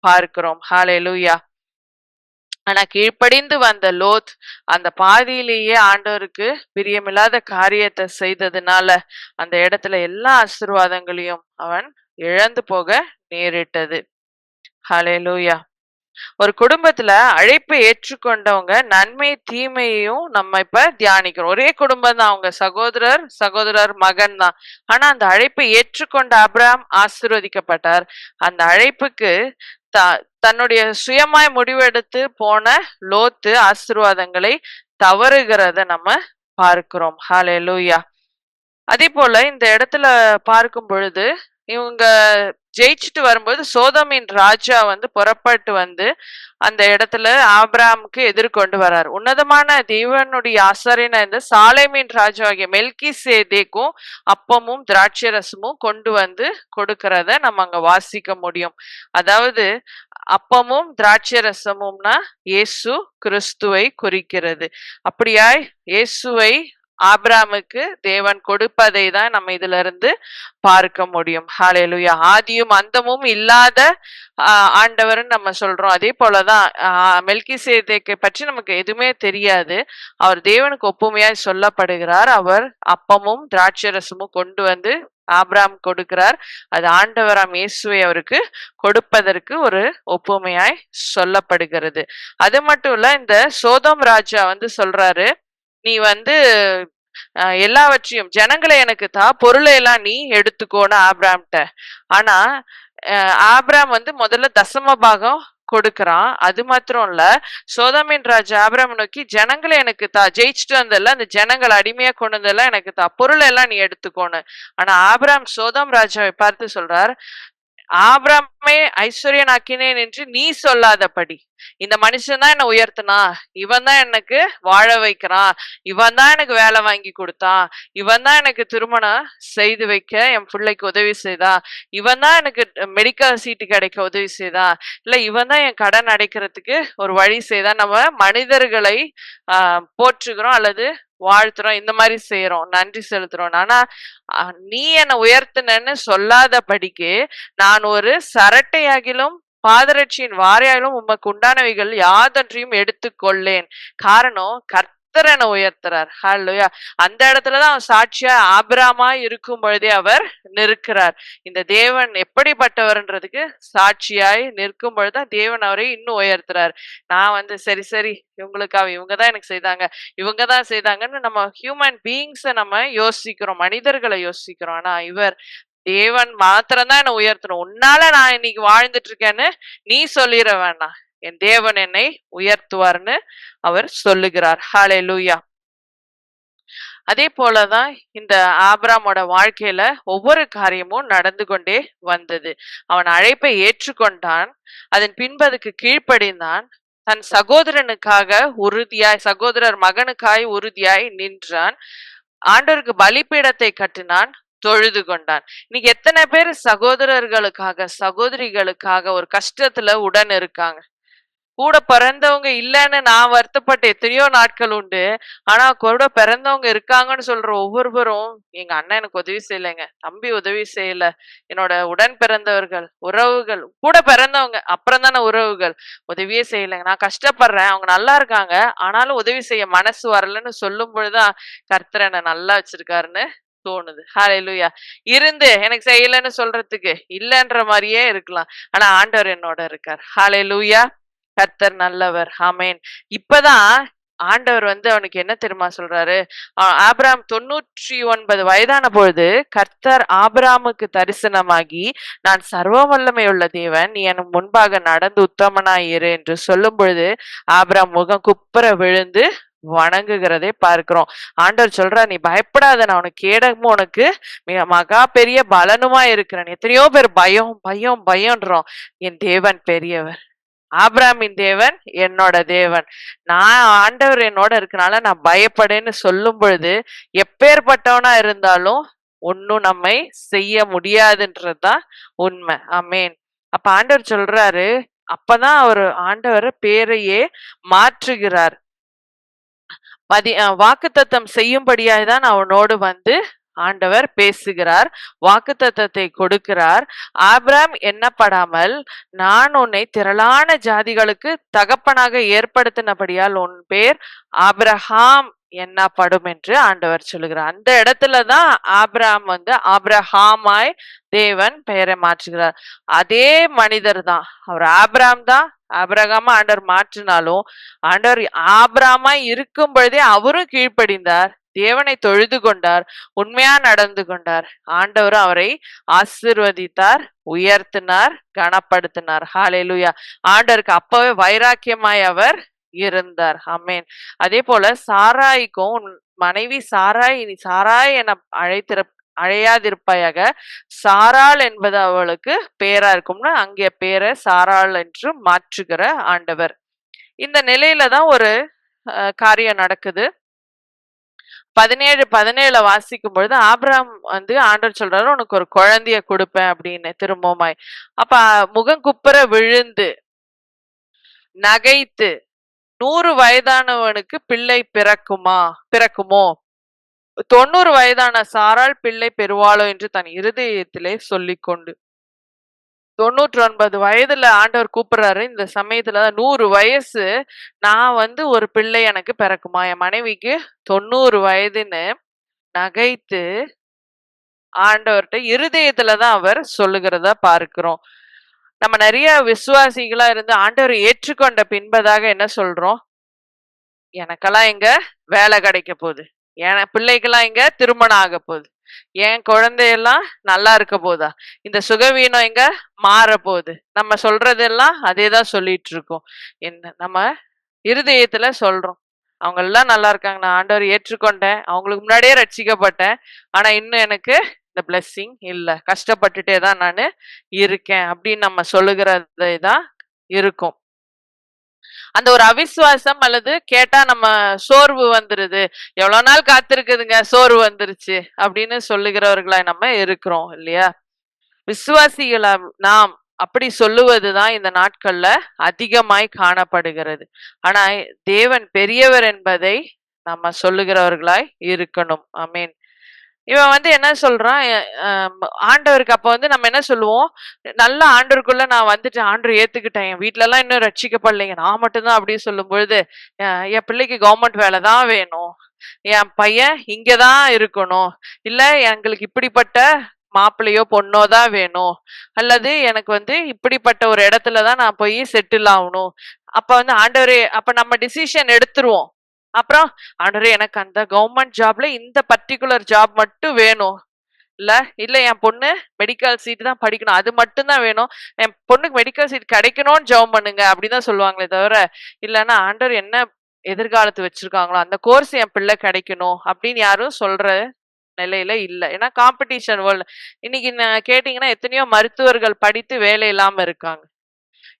பார்க்கிறோம். ஹalleluya. ஆனா கீழ்ப்படிந்து வந்த லோத் அந்த பாதியிலேயே ஆண்டவருக்கு பிரியமில்லாத காரியத்தை செய்ததுனால அந்த இடத்துல எல்லா ஆசீர்வாதங்களையும் அவன் இழந்து போக நேரிட்டது. ஹalleluya. ஒரு குடும்பத்துல அழைப்பை ஏற்றுக்கொண்டவங்க நன்மை தீமையையும் நம்ம இப்ப தியானிக்கிறோம். ஒரே குடும்பம் தான், அவங்க சகோதரர் மகன் தான். ஆனா அந்த அழைப்பை ஏற்றுக்கொண்ட ஆபிரகாம் ஆசீர்வதிக்கப்பட்டார். அந்த அழைப்புக்கு தன்னுடைய சுயமாய் முடிவெடுத்து போன லோத்து ஆசீர்வாதங்களை தவறுகிறத நம்ம பார்க்கிறோம். ஹalleluya. அதே போல இந்த இடத்துல பார்க்கும் பொழுது இவங்க ஜெயிச்சுட்டு வரும்போது சோதோமின் ராஜா புறப்பட்டு அந்த இடத்துல ஆபிரகாமுக்கு எதிர்கொண்டு வர்றார். உன்னதமான தேவனுடைய ஆசாரியனா இருந்த சாலேமின் ராஜா ஆகிய மெல்கிசேதேக்கும் அப்பமும் திராட்சை ரசமும் கொண்டு கொடுக்கறத நம்ம அங்க வாசிக்க முடியும். அதாவது அப்பமும் திராட்சை ரசமும்னா இயேசு கிறிஸ்துவை குறிக்கிறது. அப்படியாய் இயேசுவை ஆபிரகாமுக்கு தேவன் கொடுப்பதை தான் நம்ம இதுல இருந்து பார்க்க முடியும். ஹalleluya. ஆதியும் அந்தமும் இல்லாத ஆண்டவர்னு நம்ம சொல்றோம். அதே போலதான் மெல்கிசேதேக்கை பற்றி நமக்கு எதுவுமே தெரியாது. அவர் தேவனுக்கு ஒப்புமையாய் சொல்லப்படுகிறார். அவர் அப்பமும் திராட்சை ரசமும் கொண்டு ஆபிரகாம் கொடுக்கிறார். அது ஆண்டவராம் இயேசுவை அவருக்கு கொடுப்பதற்கு ஒரு ஒப்புமையாய் சொல்லப்படுகிறது. அது மட்டும் இல்ல, இந்த சோதோம் ராஜா சொல்றாரு, நீ எல்லாவற்றையும் ஜனங்களை எனக்கு பொருளை எல்லாம் நீ எடுத்துக்கோன்னு ஆபிரகாம்கிட்ட. ஆனா ஆபிரகாம் முதல்ல தசம பாகம் கொடுக்கறான். அது மாத்திரம் இல்ல, சோதோமின் ராஜா ஆபிரகாம் நோக்கி ஜனங்களை எனக்கு ஜெயிச்சுட்டு வந்தெல்லாம் அந்த ஜனங்களை அடிமையா கொண்டு வந்தெல்லாம் எனக்கு பொருளை எல்லாம் நீ எடுத்துக்கோன்னு. ஆனா ஆபிரகாம் சோதோம் ராஜாவை பார்த்து சொல்றார், ஆபிரகாமை ஐஸ்வர்யனாக்கினேன் என்று நீ சொல்லாதபடி, இந்த மனுஷன் தான் என்ன உயர்த்தினா, இவன் தான் எனக்கு வாழ வைக்கிறான், இவன் தான் எனக்கு வேலை வாங்கி கொடுத்தான், இவன் தான் எனக்கு திருமணம் செய்து வைக்க என் பிள்ளைக்கு உதவி செய்தான், இவன் தான் எனக்கு மெடிக்கல் சீட்டு கிடைக்க உதவி செய்தான், இல்ல இவன் தான் என் கடன் அடைக்கிறதுக்கு ஒரு வழி செய்தான். நம்ம மனிதர்களை போற்றுகிறோம் அல்லது வாழ்த்துறோம், இந்த மாதிரி செய்யறோம், நன்றி செலுத்துறோம். ஆனா நீ என்னை உயர்த்தினன்னு சொல்லாதபடிக்கு நான் ஒரு சரட்டையாகிலும் பாதரட்சியின் வாரையாலும் உமக்கு உண்டானவைகள் யாதொன்றையும் எடுத்துக்கொள்ளேன். காரணம் கர்த்தர் என உயர்த்துறார். ஹல்லேலூயா. அந்த இடத்துலதான் அவர் சாட்சியா ஆபிரகாமா இருக்கும் பொழுதே அவர் நிற்கிறார். இந்த தேவன் எப்படிப்பட்டவர்ன்றதுக்கு சாட்சியாய் நிற்கும் பொழுதுதான் தேவன் அவரை இன்னும் உயர்த்துறார். நான் சரி இவங்களுக்காக இவங்கதான் எனக்கு செய்தாங்க, இவங்கதான் செய்தாங்கன்னு நம்ம ஹியூமன் பீயிங்ஸை நம்ம யோசிக்கிறோம், மனிதர்களை யோசிக்கிறோம். ஆனா இவர் தேவன் மாத்திரம்தான் என்னை உயர்த்தணும். உன்னால நான் இன்னைக்கு வாழ்ந்துட்டு இருக்கேன்னு நீ சொல்லிட வேணாம், என் தேவன் என்னை உயர்த்துவார்னு அவர் சொல்லுகிறார். ஹல்லேலூயா. அதே போலதான் இந்த ஆபிரகாமோட வாழ்க்கையில ஒவ்வொரு காரியமும் நடந்து கொண்டே வந்தது. அவன் அழைப்பை ஏற்றுக்கொண்டான், அதன் பின்பு அதுக்கு கீழ்ப்படிந்தான், தன் சகோதரனுக்காக உறுதியாய், சகோதரர் மகனுக்காய் உறுதியாய் நின்றான், ஆண்டவருக்கு பலிபீடத்தை கட்டினான், தொழுது கொண்டான். இன்னைக்கு எத்தனை பேர் சகோதரர்களுக்காக சகோதரிகளுக்காக ஒரு கஷ்டத்துல உடன் இருக்காங்க. கூட பிறந்தவங்க இல்லைன்னு நான் வருத்தப்பட்ட எத்தனையோ நாட்கள் உண்டு. ஆனா கூட பிறந்தவங்க இருக்காங்கன்னு சொல்ற ஒவ்வொருவரும், எங்க அண்ணன் எனக்கு உதவி செய்யலைங்க, தம்பி உதவி செய்யல, என்னோட உடன் பிறந்தவர்கள் உறவுகள் கூட பிறந்தவங்க அப்புறம் தானே உறவுகள் உதவியே செய்யலைங்க, நான் கஷ்டப்படுறேன், அவங்க நல்லா இருக்காங்க ஆனாலும் உதவி செய்ய மனசு வரலன்னு சொல்லும் பொழுதுதான் கர்த்தர் என்னை நல்லா வச்சிருக்காருன்னு தோணுது. ஹல்லேலூயா. இருந்து எனக்கு செய்யலன்னு சொல்றதுக்கு இல்லன்ற மாதிரியே இருக்கலாம், ஆனா ஆண்டவர் என்னோட இருக்கார். ஹல்லேலூயா. கர்த்தர் நல்லவர். ஆமென். இப்பதான் ஆண்டவர் வந்து அவனுக்கு என்ன தெரியுமா சொல்றாரு? ஆபிரகாம் 99 வயதான பொழுது கர்த்தர் ஆபிரகாமுக்கு தரிசனமாகி, நான் சர்வ வல்லமையுள்ள தேவன், நீ எனக்கு முன்பாக நடந்து உத்தமனாய் இரு என்று சொல்லும் பொழுது ஆபிரகாம் முகம் குப்புற விழுந்து வணங்குகிறதை பார்க்கிறோம். ஆண்டவர் சொல்றார், நீ பயப்படாத, நான் உனக்கு கேடகமும் உனக்கு மிக மகா பெரிய பலனுமா இருக்கிறேன். எத்தனையோ பேர் பயம் பயம் பயம்ன்றோம். என் தேவன் பெரியவர். ஆபிரகாமின் தேவன் என்னோட தேவன். நான் ஆண்டவர் என்னோட இருக்கனால நான் பயப்படேன்னு சொல்லும் பொழுது, எப்பேற்பட்டவனா இருந்தாலும் ஒன்னும் நம்மை செய்ய முடியாதுன்றதுதான் உண்மை. ஆமென். அப்ப ஆண்டவர் சொல்றாரு, அப்பதான் அவர் ஆண்டவர் பேரையே மாற்றுகிறார். வாக்குத்தத்தம் செய்யும்படியாய் தான் அவனோடு வந்து ஆண்டவர் பேசுகிறார், வாக்குத்தத்தத்தை கொடுக்கிறார். ஆபிரகாம் எண்ணப்படாமல், நான் உன்னை திரளான ஜாதிகளுக்கு தகப்பனாக ஏற்படுத்தினபடியால் உன் பேர் ஆபிரகாம் எண்ணப்படும் என்று ஆண்டவர் சொல்லுகிறார். அந்த இடத்துலதான் ஆபிரகாம் வந்து ஆபிரகாமாய் தேவன் பெயரை மாற்றுகிறார். அதே மனிதர் தான் அவர், ஆபிரகாம் தான் ஆபிரகாமா ஆண்டவர் மாற்றினாலும், ஆண்டவர் ஆபிரகாமாய் இருக்கும் பொழுதே அவரும் கீழ்ப்படிந்தார், தேவனை தொழுது கொண்டார், உண்மையா நடந்து கொண்டார். ஆண்டவரும் அவரை ஆசீர்வதித்தார், உயர்த்தினார், கனப்படுத்தினார். ஹalleluya. ஆண்டவருக்கு அப்பவே வைராக்கியமாய் அவர் இருந்தார். ஆமென். அதே போல சாராய்க்கும், உன் மனைவி சாராய் நீ சாராய் என அழையாதிருப்பாயாக, சாராள் என்பது அவளுக்கு பேரா இருக்கும்னு அங்கே பேரை சாராள் என்று மாற்றுகிற ஆண்டவர். இந்த நிலையில தான் ஒரு காரியம் நடக்குது. 17 வாசிக்கும் பொழுது ஆபிரகாம் வந்து ஆண்டவர் சொல்றாரு, உனக்கு ஒரு குழந்தைய கொடுப்பேன் அப்படின்னு திரும்பவுமாய். அப்ப முகம் குப்புற விழுந்து நகைத்து, 100 வயதானவனுக்கு பிள்ளை பிறக்குமோ, 90 வயதான சாராள் பிள்ளை பெறுவாளோ என்று தன் இருதயத்திலே சொல்லிக்கொண்டு, 99 வயதுல ஆண்டவர் கூப்பிடுறாரு. இந்த சமயத்துல 100 வயசு, நான் வந்து ஒரு பிள்ளை எனக்கு பிறக்குமா, என் மனைவிக்கு 90 வயதுன்னு நகைத்து ஆண்டவர்கிட்ட இருதயத்துலதான் அவர் சொல்லுகிறத பார்க்கிறோம். நம்ம நிறைய விசுவாசிகளா இருந்து ஆண்டவர் ஏற்றுக்கொண்ட பின்பதாக என்ன சொல்றோம்? எனக்கெல்லாம் எங்க வேலை கிடைக்க போகுது, என் பிள்ளைக்கெல்லாம் எங்க திருமணம் ஆக போகுது, என் குழந்தையெல்லாம் நல்லா இருக்க போதா, இந்த சுகவீனம் எங்க மாற போகுது. நம்ம சொல்றதெல்லாம் அதேதான் சொல்லிட்டு இருக்கோம். என்ன நம்ம இருதயத்துல சொல்றோம், அவங்க எல்லாம் நல்லா இருக்காங்க, நான் ஆண்டவர் ஏற்றுக்கொண்டேன், அவங்களுக்கு முன்னாடியே ரட்சிக்கப்பட்டேன், ஆனா இன்னும் எனக்கு இந்த பிளெஸ்ஸிங் இல்ல, கஷ்டப்பட்டுட்டே தான் நான் இருக்கேன் அப்படின்னு நம்ம சொல்லுகிறதே தான் இருக்கும். அந்த ஒரு அவிசுவாசம், அல்லது கேட்டா நம்ம சோர்வு வந்துருது, எவ்வளவு நாள் காத்திருக்குதுங்க சோர்வு வந்துருச்சு அப்படின்னு சொல்லுகிறவர்களா நம்ம இருக்கிறோம் இல்லையா? விசுவாசிகளா நாம் அப்படி சொல்லுவதுதான் இந்த நாட்கள்ல அதிகமாய் காணப்படுகிறது. ஆனா தேவன் பெரியவர் என்பதை நம்ம சொல்லுகிறவர்களாய் இருக்கணும். ஆமீன். இவன் வந்து என்ன சொல்றான், ஆண்டவருக்கு அப்ப வந்து நம்ம என்ன சொல்லுவோம், நல்ல ஆண்டவருக்குள்ள நான் வந்துட்டு ஆண்டவர் ஏத்துக்கிட்டேன், என் வீட்டுல எல்லாம் இன்னும் ரட்சிக்கப்படலைங்க, நான் மட்டும்தான் அப்படின்னு சொல்லும் பொழுது, என் பிள்ளைக்கு கவர்மெண்ட் வேலை தான் வேணும், என் பையன் இங்கதான் இருக்கணும், இல்ல எங்களுக்கு இப்படிப்பட்ட மாப்பிள்ளையோ பொண்ணோ தான் வேணும், அல்லது எனக்கு வந்து இப்படிப்பட்ட ஒரு இடத்துலதான் நான் போய் செட்டில் ஆகணும். அப்ப வந்து ஆண்டவரே, அப்ப நம்ம டிசிஷன் எடுத்துருவோம். அப்புறம் ஆண்டவரே, எனக்கு அந்த கவர்மெண்ட் ஜாப்ல இந்த பர்டிகுலர் ஜாப் மட்டும் வேணும், இல்ல என் பொண்ணு மெடிக்கல் சீட் தான் படிக்கணும், அது மட்டும் தான் வேணும், என் பொண்ணுக்கு மெடிக்கல் சீட் கிடைக்கணும்னு ஜெபம் பண்ணுங்க அப்படிதான் சொல்லுவாங்களே தவிர, இல்லைன்னா ஆண்டவர் என்ன எதிர்காலத்து வச்சிருக்காங்களோ அந்த கோர்ஸ் என் பிள்ளை கிடைக்கணும் அப்படின்னு யாரும் சொல்ற நிலையில இல்ல. ஏன்னா காம்படிஷன் வேர்ல்டு. இன்னைக்கு கேட்டீங்கன்னா எத்தனையோ மருத்துவர்கள் படித்து வேலை இல்லாம இருக்காங்க.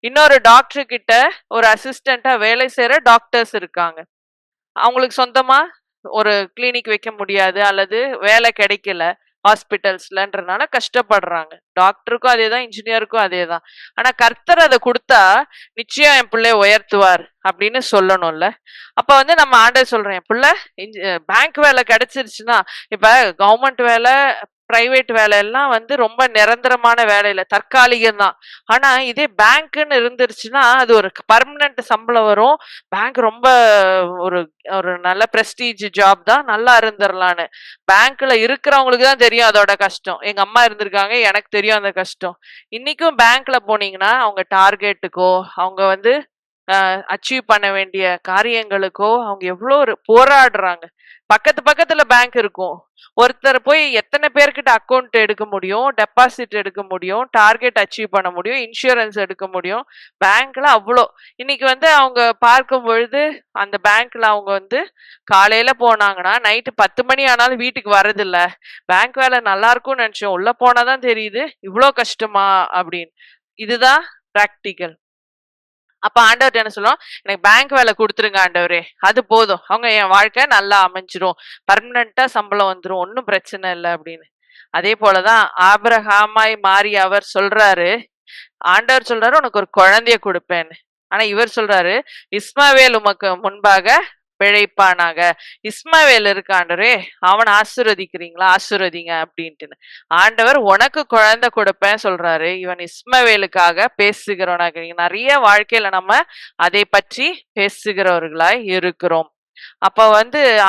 இன்னொரு டாக்டர் கிட்ட ஒரு அசிஸ்டண்டா வேலை செய்யற டாக்டர்ஸ் இருக்காங்க. அவங்களுக்கு சொந்தமா ஒரு கிளினிக் வைக்க முடியாது, அல்லது வேலை கிடைக்கல ஹாஸ்பிட்டல்ஸ்லன்றனால கஷ்டப்படுறாங்க. டாக்டருக்கும் அதேதான், இன்ஜினியருக்கும் அதேதான். ஆனா கர்த்தர் அதை கொடுத்தா நிச்சயம் என் பிள்ளைய உயர்த்துவார் அப்படின்னு சொல்லணும்ல. அப்ப வந்து நம்ம ஆண்டவர் சொல்றேன், என் பிள்ளை பேங்க் வேலை கிடைச்சிருச்சுன்னா, இப்ப கவர்மெண்ட் வேலை பிரைவேட் வேலை எல்லாம் வந்து ரொம்ப நிரந்தரமான வேலை இல்லை, தற்காலிகம் தான். ஆனா இதே பேங்க்னு இருந்துருச்சுன்னா அது ஒரு பர்மனன்ட் சம்பளம் வரும், பேங்க் ரொம்ப ஒரு ஒரு நல்ல பிரஸ்டீஜ் ஜாப் தான், நல்லா இருந்துடலான்னு. பேங்க்ல இருக்கிறவங்களுக்கு தான் தெரியும் அதோட கஷ்டம். எங்க அம்மா இருந்திருக்காங்க, எனக்கு தெரியும் அந்த கஷ்டம். இன்னைக்கும் பேங்க்ல போனீங்கன்னா அவங்க டார்கெட்டுக்கோ, அவங்க வந்து அச்சீவ் பண்ண வேண்டிய காரியங்களுக்கோ அவங்க எவ்வளோ போராடுறாங்க. பக்கத்துல பேங்க் இருக்கும். ஒருத்தர் போய் எத்தனை பேர்கிட்ட அக்கவுண்ட் எடுக்க முடியும், டெபாசிட் எடுக்க முடியும், டார்கெட் அச்சீவ் பண்ண முடியும், இன்சூரன்ஸ் எடுக்க முடியும். பேங்க்ல அவ்வளோ. இன்னைக்கு அவங்க பார்க்கும் பொழுது அந்த பேங்க்ல அவங்க காலையில போனாங்கன்னா நைட்டு 10 மணி ஆனாலும் வீட்டுக்கு வரதில்ல. பேங்க் வேலை நல்லா இருக்கும்னு நினைச்சோம். உள்ள போனாதான் தெரியுது இவ்வளோ கஷ்டமா அப்படின்னு. இதுதான் பிராக்டிக்கல். அப்ப ஆண்டவர்ட்ட என்ன சொல்லுவோம், எனக்கு பேங்க் வேலை கொடுத்துருங்க ஆண்டவரே, அது போதும். அவங்க என் வாழ்க்கை நல்லா அமைஞ்சிரும், பர்மனண்டா சம்பளம் வந்துரும், ஒன்னும் பிரச்சனை இல்லை அப்படின்னு. அதே போலதான் ஆபிரகாமாய் மாறி அவர் சொல்றாரு, ஆண்டவர் சொல்றாரு உனக்கு ஒரு குழந்தைய கொடுப்பேன்னு. ஆனா இவர் சொல்றாரு, இஸ்மவேல் உமக்கு முன்பாக பிழைப்பானாக. இஸ்மவேல் இருக்க ஆண்டவரே, அவனை ஆசீர்வதிக்கிறீங்களா, ஆசீர்வதிங்க அப்படின்ட்டு. ஆண்டவர் உனக்கு குழந்தை கொடுப்பேன் சொல்றாரு. இவன் இஸ்மவேலுக்காக பேசுகிறவனாக. நிறைய வாழ்க்கையில நம்ம அதை பற்றி பேசுகிறவர்களாய் இருக்கிறோம். அப்ப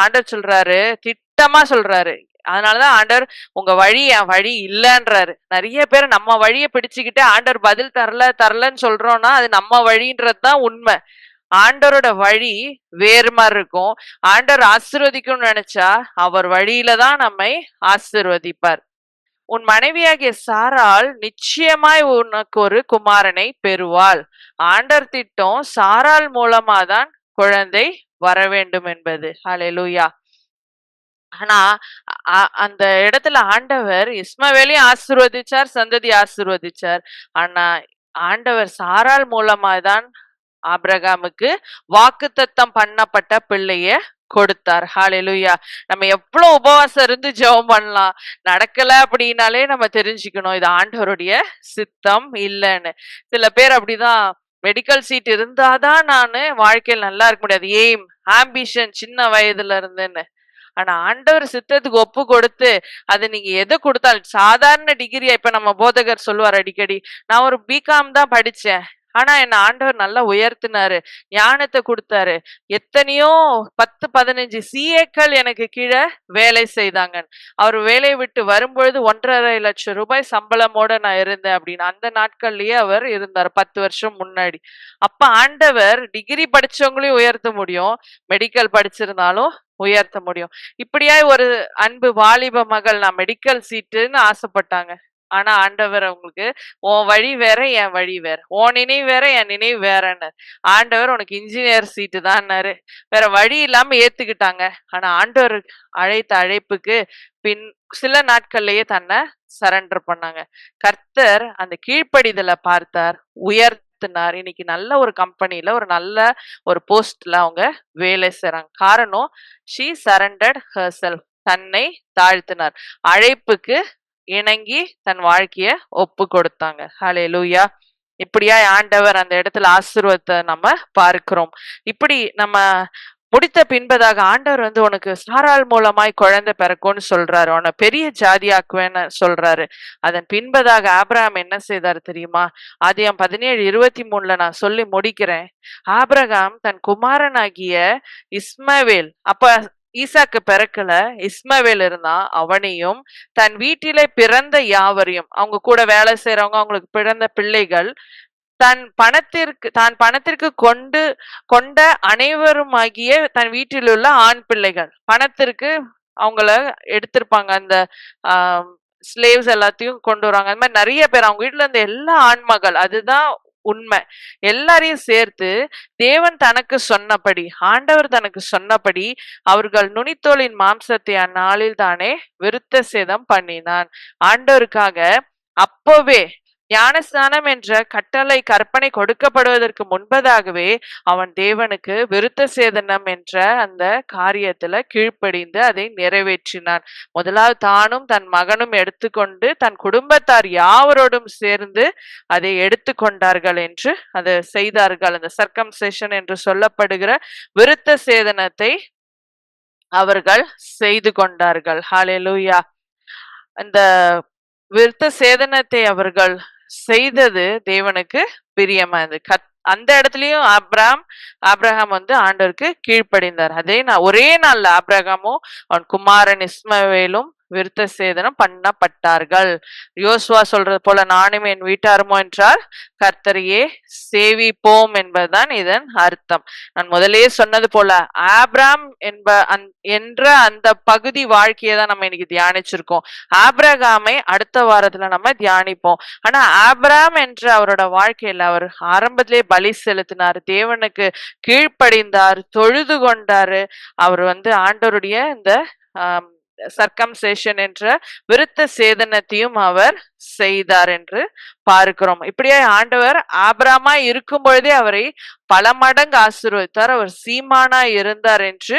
ஆண்டவர் சொல்றாரு, திட்டமா சொல்றாரு. அதனாலதான் ஆண்டவர் உங்க வழி என் வழி இல்லைன்றாரு. நிறைய பேர் நம்ம வழியை பிடிச்சுக்கிட்டு ஆண்டவர் பதில் தரலன்னு சொல்றோம்னா அது நம்ம வழின்றதுதான் உண்மை. ஆண்டவரோட வழி வேறு மாதிரி இருக்கும். ஆண்டவர் ஆசீர்வதிக்கும்னு நினைச்சா அவர் வழியில தான் நம்மை ஆசீர்வதிப்பார். உன் மனைவியாகிய சாராள் நிச்சயமாய் உனக்கு ஒரு குமாரனை பெறுவாள். ஆண்டவர் திட்டம் சாராள் மூலமாதான் குழந்தை வர வேண்டும் என்பது. ஹல்லேலூயா. ஆனா அந்த இடத்துல ஆண்டவர் இஸ்மவேலையும் ஆசீர்வதிச்சார், சந்ததி ஆசீர்வதிச்சார். ஆனா ஆண்டவர் சாராள் மூலமாதான் ஆபிரகாமுக்கு வாக்குத்தத்தம் பண்ணப்பட்ட பிள்ளைய கொடுத்தார். ஹல்லேலூயா. நம்ம எவ்வளவு உபவாசம் இருந்து ஜெபம் பண்ணலாம், நடக்கல அப்படின்னாலே நம்ம தெரிஞ்சுக்கணும் இது ஆண்டவருடைய சித்தம் இல்லைன்னு. சில பேர் அப்படிதான், மெடிக்கல் சீட் இருந்தாதான் நானு வாழ்க்கையில் நல்லா இருக்க முடியாது, எய்ம் ஆம்பிஷன் சின்ன வயதுல இருந்துன்னு. ஆனா ஆண்டவர் சித்தத்துக்கு ஒப்பு கொடுத்து அது நீங்க எதை கொடுத்தாலும், சாதாரண டிகிரியா, இப்ப நம்ம போதகர் சொல்லுவார் அடிக்கடி, நான் ஒரு பிகாம் தான் படிச்சேன், ஆனா என்ன ஆண்டவர் நல்லா உயர்த்தினாரு, ஞானத்தை கொடுத்தாரு. எத்தனையோ 10-15 சிஏக்கள் எனக்கு கீழே வேலை செய்தாங்க. அவர் வேலையை விட்டு வரும்பொழுது 1.5 லட்சம் ரூபாய் சம்பளமோட நான் இருந்தேன் அப்படின்னு. அந்த நாட்கள்லயே அவர் இருந்தார் 10 வருஷம் முன்னாடி. அப்ப ஆண்டவர் டிகிரி படிச்சவங்களையும் உயர்த்த முடியும், மெடிக்கல் படிச்சிருந்தாலும் உயர்த்த முடியும். இப்படியாய் ஒரு அன்பு வாலிப மகள் நான் மெடிக்கல் சீட்டுன்னு ஆசைப்பட்டாங்க. ஆனா ஆண்டவர் அவங்களுக்கு, உன் வழி வேற என் வழி வேற, உன் நினைவு வேற என் நினைவு வேறன்னு. ஆண்டவர் உனக்கு இன்ஜினியர் சீட்டு தான்னாரு. வேற வழி இல்லாம ஏத்துக்கிட்டாங்க. ஆனா ஆண்டவர் அழைத்த அழைப்புக்கு பின் சில நாட்கள்லயே தன்னை சரண்டர் பண்ணாங்க. கர்த்தர் அந்த கீழ்ப்படிதலை பார்த்தார், உயர்த்தினார். இன்னைக்கு நல்ல ஒரு கம்பெனில ஒரு நல்ல ஒரு போஸ்ட்ல அவங்க வேலை செய்றாங்க. காரணம், ஷீ சரண்டர்ட் ஹர்செல்ஃப், தன்னை தாழ்த்தினார், அழைப்புக்கு இணங்கி தன் வாழ்க்கைய ஒப்பு கொடுத்தாங்க. ஹல்லேலூயா. இப்படியா ஆண்டவர் அந்த இடத்துல ஆசீர்வாதத்தை நம்ம பார்க்கிறோம். இப்படி நம்ம முடித்த பின்பதாக ஆண்டவர் உனக்கு சாராள் மூலமாய் குழந்தை பிறக்கும்னு சொல்றாரு, உன்னை பெரிய ஜாதியாக்குவேன்னு சொல்றாரு. அதன் பின்பதாக ஆபிரகாம் என்ன செய்தார் தெரியுமா? ஆதியாகமம் 17:23 நான் சொல்லி முடிக்கிறேன். ஆபிரகாம் தன் குமாரனாகிய இஸ்மவேல், அப்ப ஈசாக்கு பிறக்கல, இஸ்மவேல் இருந்தான், அவனையும் தன் வீட்டிலே பிறந்த யாவரையும், அவங்க கூட வேலை செய்யறவங்க, அவங்களுக்கு பிறந்த பிள்ளைகள், தான் பணத்திற்கு கொண்ட அனைவருமாகிய தன் வீட்டில் உள்ள ஆண் பிள்ளைகள், பணத்திற்கு அவங்கள எடுத்திருப்பாங்க, அந்த ஸ்லேவ்ஸ் எல்லாத்தையும் கொண்டு வராங்க. அந்த மாதிரி நிறைய பேர் அவங்க வீட்டுல இருந்த எல்லா ஆண்மகள், அதுதான் உண்மை, எல்லாரையும் சேர்த்து தேவன் தனக்கு சொன்னபடி, ஆண்டவர் தனக்கு சொன்னபடி அவர்கள் நுனித்தோலின் மாம்சத்தை அந்நாளில் தானே விருத்த சேதம் பண்ணினான். ஆண்டவருக்காக அப்பவே ஞானஸ்நானம் என்ற கட்டளை கற்பனை கொடுக்கப்படுவதற்கு முன்பதாகவே அவன் தேவனுக்கு விருத்த சேதனம் என்ற அந்த காரியத்துல கீழ்ப்படிந்து அதை நிறைவேற்றினான். முதலாவது தானும் தன் மகனும் எடுத்துக்கொண்டு தன் குடும்பத்தார் யாவரோடும் சேர்ந்து அதை எடுத்துக்கொண்டார்கள் என்று அதை செய்தார்கள். அந்த சர்க்கம்சேஷன் என்று சொல்லப்படுகிற விருத்த சேதனத்தை அவர்கள் செய்து கொண்டார்கள். ஹல்லேலூயா. அந்த விருத்த சேதனத்தை அவர்கள் செய்தது தேவனுக்கு பிரியமா இருந்தது. அந்த இடத்துலயும் ஆபிரகாம் ஆண்டவருக்கு கீழ்ப்படிந்தார். ஒரே நாள்ல ஆபிரகாமும் அவன் குமாரன் இஸ்மவேலும் விருத்த சேதனம் பண்ணப்பட்டார்கள். யோசுவா சொல்றது போல நானும் என் வீட்டாருமோ என்றால் கர்த்தரையே சேவிப்போம் என்பதுதான் இதன் அர்த்தம். நான் முதலே சொன்னது போல ஆபிராம் என்ற அந்த பகுதி வாழ்க்கையை தான் நம்ம இன்னைக்கு தியானிச்சிருக்கோம். ஆபிரகாமை அடுத்த வாரத்துல நம்ம தியானிப்போம். ஆனா ஆபிராம் என்ற அவரோட வாழ்க்கையில அவர் ஆரம்பத்திலே பலி செலுத்தினார், தேவனுக்கு கீழ்ப்படிந்தார், தொழுது கொண்டாரு. அவர் ஆண்டவருடைய இந்த சர்க்கம்சேஷன் என்ற விருத்த சேதனத்தையும் அவர் செய்தார் என்று பார்க்கிறோம். இப்படியே ஆண்டவர் ஆபிரகாமா இருக்கும் பொழுதே அவரை பல மடங்கு ஆசீர்வதித்தார். அவர் சீமானா இருந்தார் என்று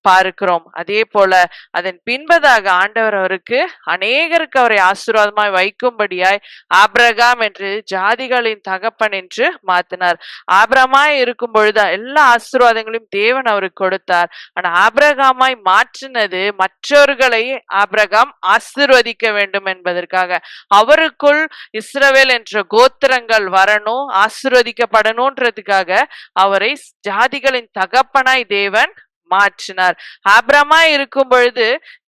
பார்க்கிறோம். அதே போல அதன் பின்பதாக ஆண்டவர் அவருக்கு அநேகருக்கு அவரை ஆசீர்வாதமாய் வைக்கும்படியாய் ஆபிரகாம் என்று ஜாதிகளின் தகப்பன் என்று மாத்தினார். ஆபிரகாமாய் இருக்கும் பொழுது எல்லா ஆசீர்வாதங்களையும் தேவன் அவருக்கு கொடுத்தார். ஆனா ஆபிரகாமாய் மாற்றினது மற்றவர்களை ஆபிரகாம் ஆசீர்வதிக்க வேண்டும் என்பதற்காக. அவருக்குள் இஸ்ரவேல் என்ற கோத்திரங்கள் வரணும், ஆசீர்வதிக்கப்படணும்ன்றதுக்காக அவரை ஜாதிகளின் தகப்பனாய் தேவன் மாற்றினார். ஆபிரகாமாய் இருக்கும் பொழுது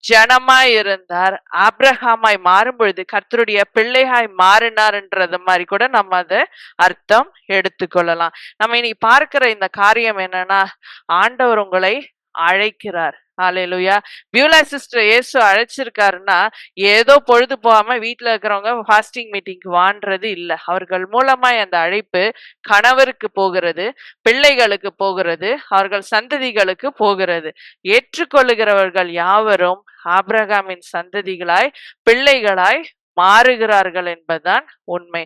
ஜனமாய் இருந்தார், ஆபிரகாமாய் மாறும் பொழுது கர்த்தருடைய பிள்ளையாய் மாறினார்ன்றது மாதிரி கூட நம்ம அதை அர்த்தம் எடுத்துக்கொள்ளலாம். நம்ம இன்னைக்கு பார்க்கிற இந்த காரியம் என்னன்னா, ஆண்டவர் உங்களை அழைக்கிறார். ஹல்லேலூயா. பியூலா சிஸ்டர் இயேசு அழைச்சிருக்காருன்னா ஏதோ பொழுது போகாம வீட்டுல இருக்கிறவங்க ஃபாஸ்டிங் மீட்டிங்க்கு வான்றது இல்ல. அவர்கள் மூலமாய் அந்த அழைப்பு கணவருக்கு போகிறது, பிள்ளைகளுக்கு போகிறது, அவர்கள் சந்ததிகளுக்கு போகிறது. ஏற்றுக்கொள்ளுகிறவர்கள் யாவரும் ஆபிரகாமின் சந்ததிகளாய் பிள்ளைகளாய் மாறுகிறார்கள் என்பதுதான் உண்மை.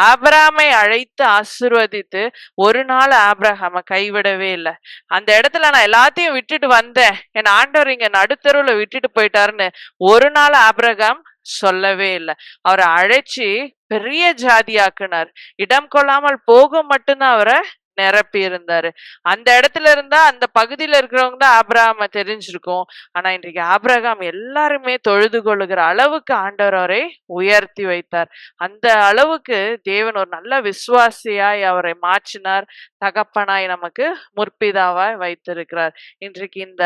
ஆபிரகாமை அழைத்து ஆசீர்வதித்து ஒரு நாள் ஆபிரகாம கைவிடவே இல்லை. அந்த இடத்துல நான் எல்லாத்தையும் விட்டுட்டு வந்தேன், என் ஆண்டவர் இங்க நடுத்தருவுல விட்டுட்டு போயிட்டாருன்னு ஒரு நாள் ஆபிரகாம் சொல்லவே இல்லை. அவரை அழைச்சி பெரிய ஜாதியாக்குனார். இடம் கொள்ளாமல் போக மட்டும்தான் அவரை நிரப்பி இருந்தாரு. அந்த இடத்துல இருந்தா அந்த பகுதியில இருக்கிறவங்க தான் ஆபிரகாம தெரிஞ்சிருக்கும். ஆனா இன்றைக்கு ஆபிரகாம் எல்லாருமே தொழுது கொள்ளுகிற அளவுக்கு ஆண்டவர் அவரை உயர்த்தி வைத்தார். அந்த அளவுக்கு தேவன் ஒரு நல்ல விசுவாசியாய் அவரை மாற்றினார், தகப்பனாய் நமக்கு முற்பிதாவாய் வைத்திருக்கிறார். இன்றைக்கு இந்த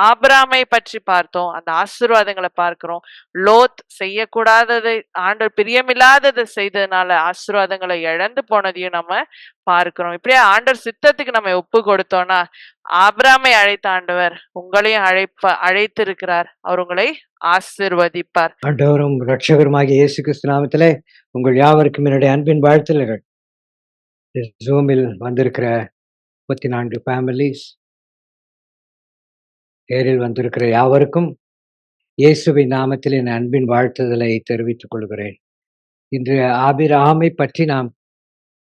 ஆபிரகாமை பற்றி பார்த்தோம், அந்த ஆசீர்வாதங்களை பார்க்கிறோம். லோத் செய்யக்கூடாததை ஆண்டவர் பிரியமில்லாததை செய்ததுனால ஆசீர்வாதங்களை இழந்து போனதையும் நம்ம பார்க்கிறோம். இப்படியே ஆண்டவர் சித்தத்துக்கு நம்ம ஒப்பு கொடுத்தோம்னா ஆபிரகாமை அழைத்த ஆண்டவர் உங்களையும் அழைத்திருக்கிறார். அவர் உங்களை ஆசீர்வதிப்பார். ஆண்டவரும் ரட்சகருமாகிய இயேசு கிறிஸ்து நாமத்திலே உங்கள் யாவருக்கும் என்னுடைய அன்பின் வாழ்த்துக்கள். ஜூமில் வந்திருக்கிற 34 ஃபேமிலிஸ், ஏரில் வந்திருக்கிற யாவருக்கும் இயேசுவின் நாமத்தில் என் அன்பின் வாழ்த்துதலை தெரிவித்துக் கொள்கிறேன். இன்று ஆபிரகாமை பற்றி நாம்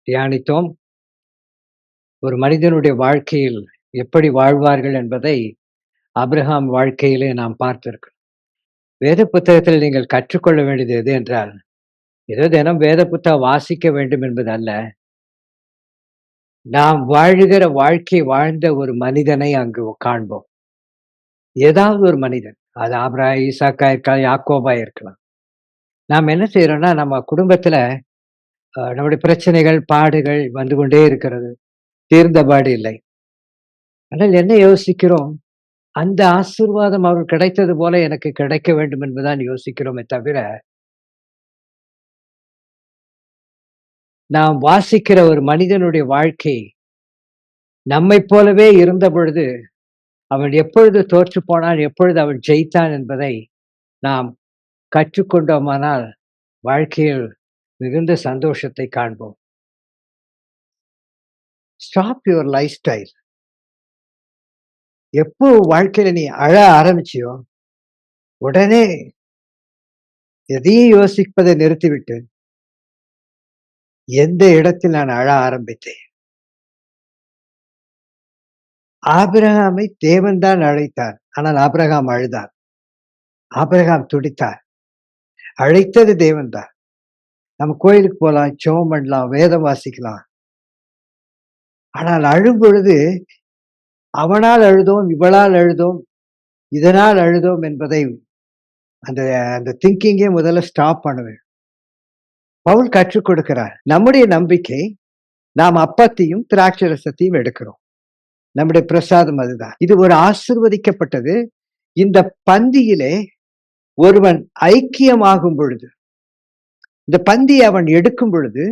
தியானித்தோம். ஒரு மனிதனுடைய வாழ்க்கையில் எப்படி வாழ்வார்கள் என்பதை ஆபிரகாம் வாழ்க்கையிலே நாம் பார்த்திருக்கிறோம். வேத புத்தகத்தில் நீங்கள் கற்றுக்கொள்ள வேண்டியது எது என்றால், ஏதோ தினம் வேத புத்தகம் வாசிக்க வேண்டும் என்பது அல்ல, நாம் வாழ்கிற வாழ்க்கை வாழ்ந்த ஒரு மனிதனை அங்கு காண்போம். ஏதாவது ஒரு மனிதன், அது ஆபிரகாம், ஈசாக்கா இருக்கலாம், யாக்கோபா இருக்கலாம். நாம் என்ன செய்யறோம்னா, நம்ம குடும்பத்துல நம்முடைய பிரச்சனைகள், பாடுகள் வந்து கொண்டே இருக்கிறது, தீர்ந்தபாடு இல்லை. ஆனால் என்ன யோசிக்கிறோம், அந்த ஆசீர்வாதம் அவர்கள் கிடைத்தது போல எனக்கு கிடைக்க வேண்டும் என்பதுதான் யோசிக்கிறோமே தவிர, நாம் வாசிக்கிற ஒரு மனிதனுடைய வாழ்க்கை நம்மை போலவே இருந்த பொழுது அவன் எப்பொழுது தோற்று போனான், எப்பொழுது அவன் ஜெயித்தான் என்பதை நாம் கற்றுக்கொண்டோமானால் வாழ்க்கையில் மிகுந்த சந்தோஷத்தை காண்போம். Stop your life style. எப்போ வாழ்க்கையில நீ அழ ஆரம்பிச்சியோ உடனே எதையும் யோசிப்பதை நிறுத்திவிட்டு, எந்த இடத்தில் நான் அழ ஆரம்பித்தேன்? ஆபிரகாமை தேவன் தான் அழைத்தார், ஆனால் ஆபிரகாம் அழுதார், ஆபிரகாம் துடித்தார். அழைத்தது தேவன் தான். நம்ம கோயிலுக்கு போலாம், ஜெபம் பண்ணலாம், வேதம் வாசிக்கலாம். ஆனால் அழும் பொழுது அவனால் அழுதோம், இவளால் அழுதோம், இதனால் அழுதோம் என்பதை அந்த அந்த திங்கிங்கே முதல்ல ஸ்டாப் பண்ணுவேன். பவுல் கற்றுக் கொடுக்கிறார். நம்முடைய நம்பிக்கை, நாம் அப்பத்தையும் திராட்சை ரசத்தையும் எடுக்கிறோம். நம்முடைய பிரசாதம் அதுதான். இது ஒரு ஆசீர்வதிக்கப்பட்டது. இந்த பந்தியிலே ஒருவன் ஐக்கியமாகும் பொழுது, இந்த பந்தியை அவன் எடுக்கும் பொழுது,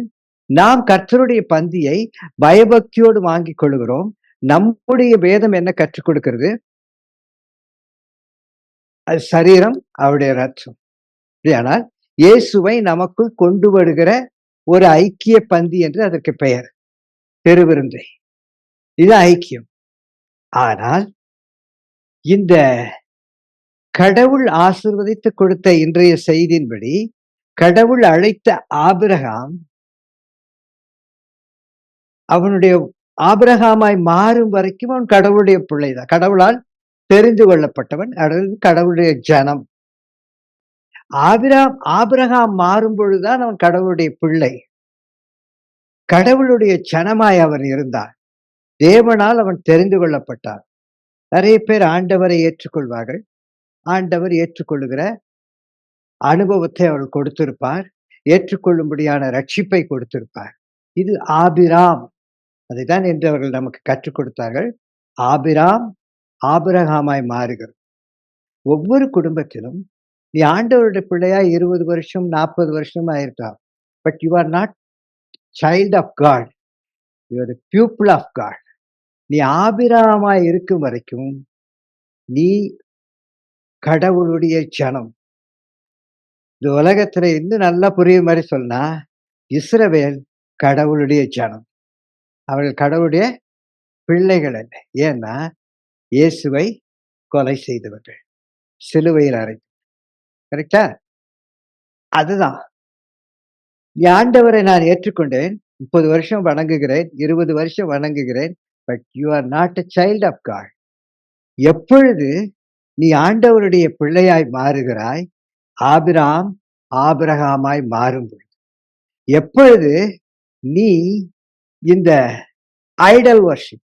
நாம் கர்த்தருடைய பந்தியை பயபக்தியோடு வாங்கிக் கொள்கிறோம். நம்முடைய வேதம் என்ன கற்றுக் கொடுக்கிறது? அது சரீரம், அவருடைய ரத்தம். ஆனால் இயேசுவை நமக்குள் கொண்டு வருகிற ஒரு ஐக்கிய பந்தி என்று அதற்கு பெயர். பெருவிருந்தை. இது ஐக்கியம். ஆனால் இந்த கடவுள் ஆசீர்வதித்து கொடுத்த இன்றைய செய்தியின்படி, கடவுள் அழைத்த ஆபிரகாம் அவனுடைய ஆபிரகாமாய் மாறும் வரைக்கும் அவன் கடவுளுடைய பிள்ளைதான். கடவுளால் தெரிந்து கொள்ளப்பட்டவன், கடவுளுடைய ஜனம். ஆபிரகாம் மாறும் பொழுதுதான் அவன் கடவுளுடைய பிள்ளை. கடவுளுடைய ஜனமாய் அவன் இருந்தான். தேவனால் அவன் தெரிந்து கொள்ளப்பட்டான். நிறைய பேர் ஆண்டவரை ஏற்றுக்கொள்வார்கள். ஆண்டவர் ஏற்றுக்கொள்ளுகிற அனுபவத்தை அவர் கொடுத்திருப்பார். ஏற்றுக்கொள்ளும்படியான ரட்சிப்பை கொடுத்திருப்பார். இது ஆபிராம். அதைதான் என்று அவர்கள் நமக்கு கற்றுக் கொடுத்தார்கள். ஆபிராம் ஆபிரகாமாய் மாறுகிறது. ஒவ்வொரு குடும்பத்திலும் நீ ஆண்டவருடைய பிள்ளையா 20 வருஷம் 40 வருஷமா இருக்கலாம். But you are not child of God. You are people of God. நீ ஆபிரகாமாய் இருக்கும் வரைக்கும் நீ கடவுளுடைய ஜனம். இந்த உலகத்துல இன்னும் நல்லா புரியுற மாதிரி சொன்னா, இஸ்ரவேல் கடவுளுடைய ஜனம். அவர்கள் கடவுளுடைய பிள்ளைகள் அல்ல. ஏன்னா இயேசுவை கொலை செய்தவர்கள், சிலுவையில் அறைந்து. கரெக்டா? அதுதான். ஆண்டவரை நான் ஏற்றுக்கொண்டேன். 30 வருஷம் வணங்குகிறேன், 20 வருஷம் வணங்குகிறேன். But you are not a child of God. எப்பொழுது நீ ஆண்டவருடைய பிள்ளையாய் மாறுகிறாய்? ஆபிராம் ஆபிரகாமாய் மாறும் பொழுது. எப்பொழுது நீ இந்த ஐடல் வர்ஷிப்,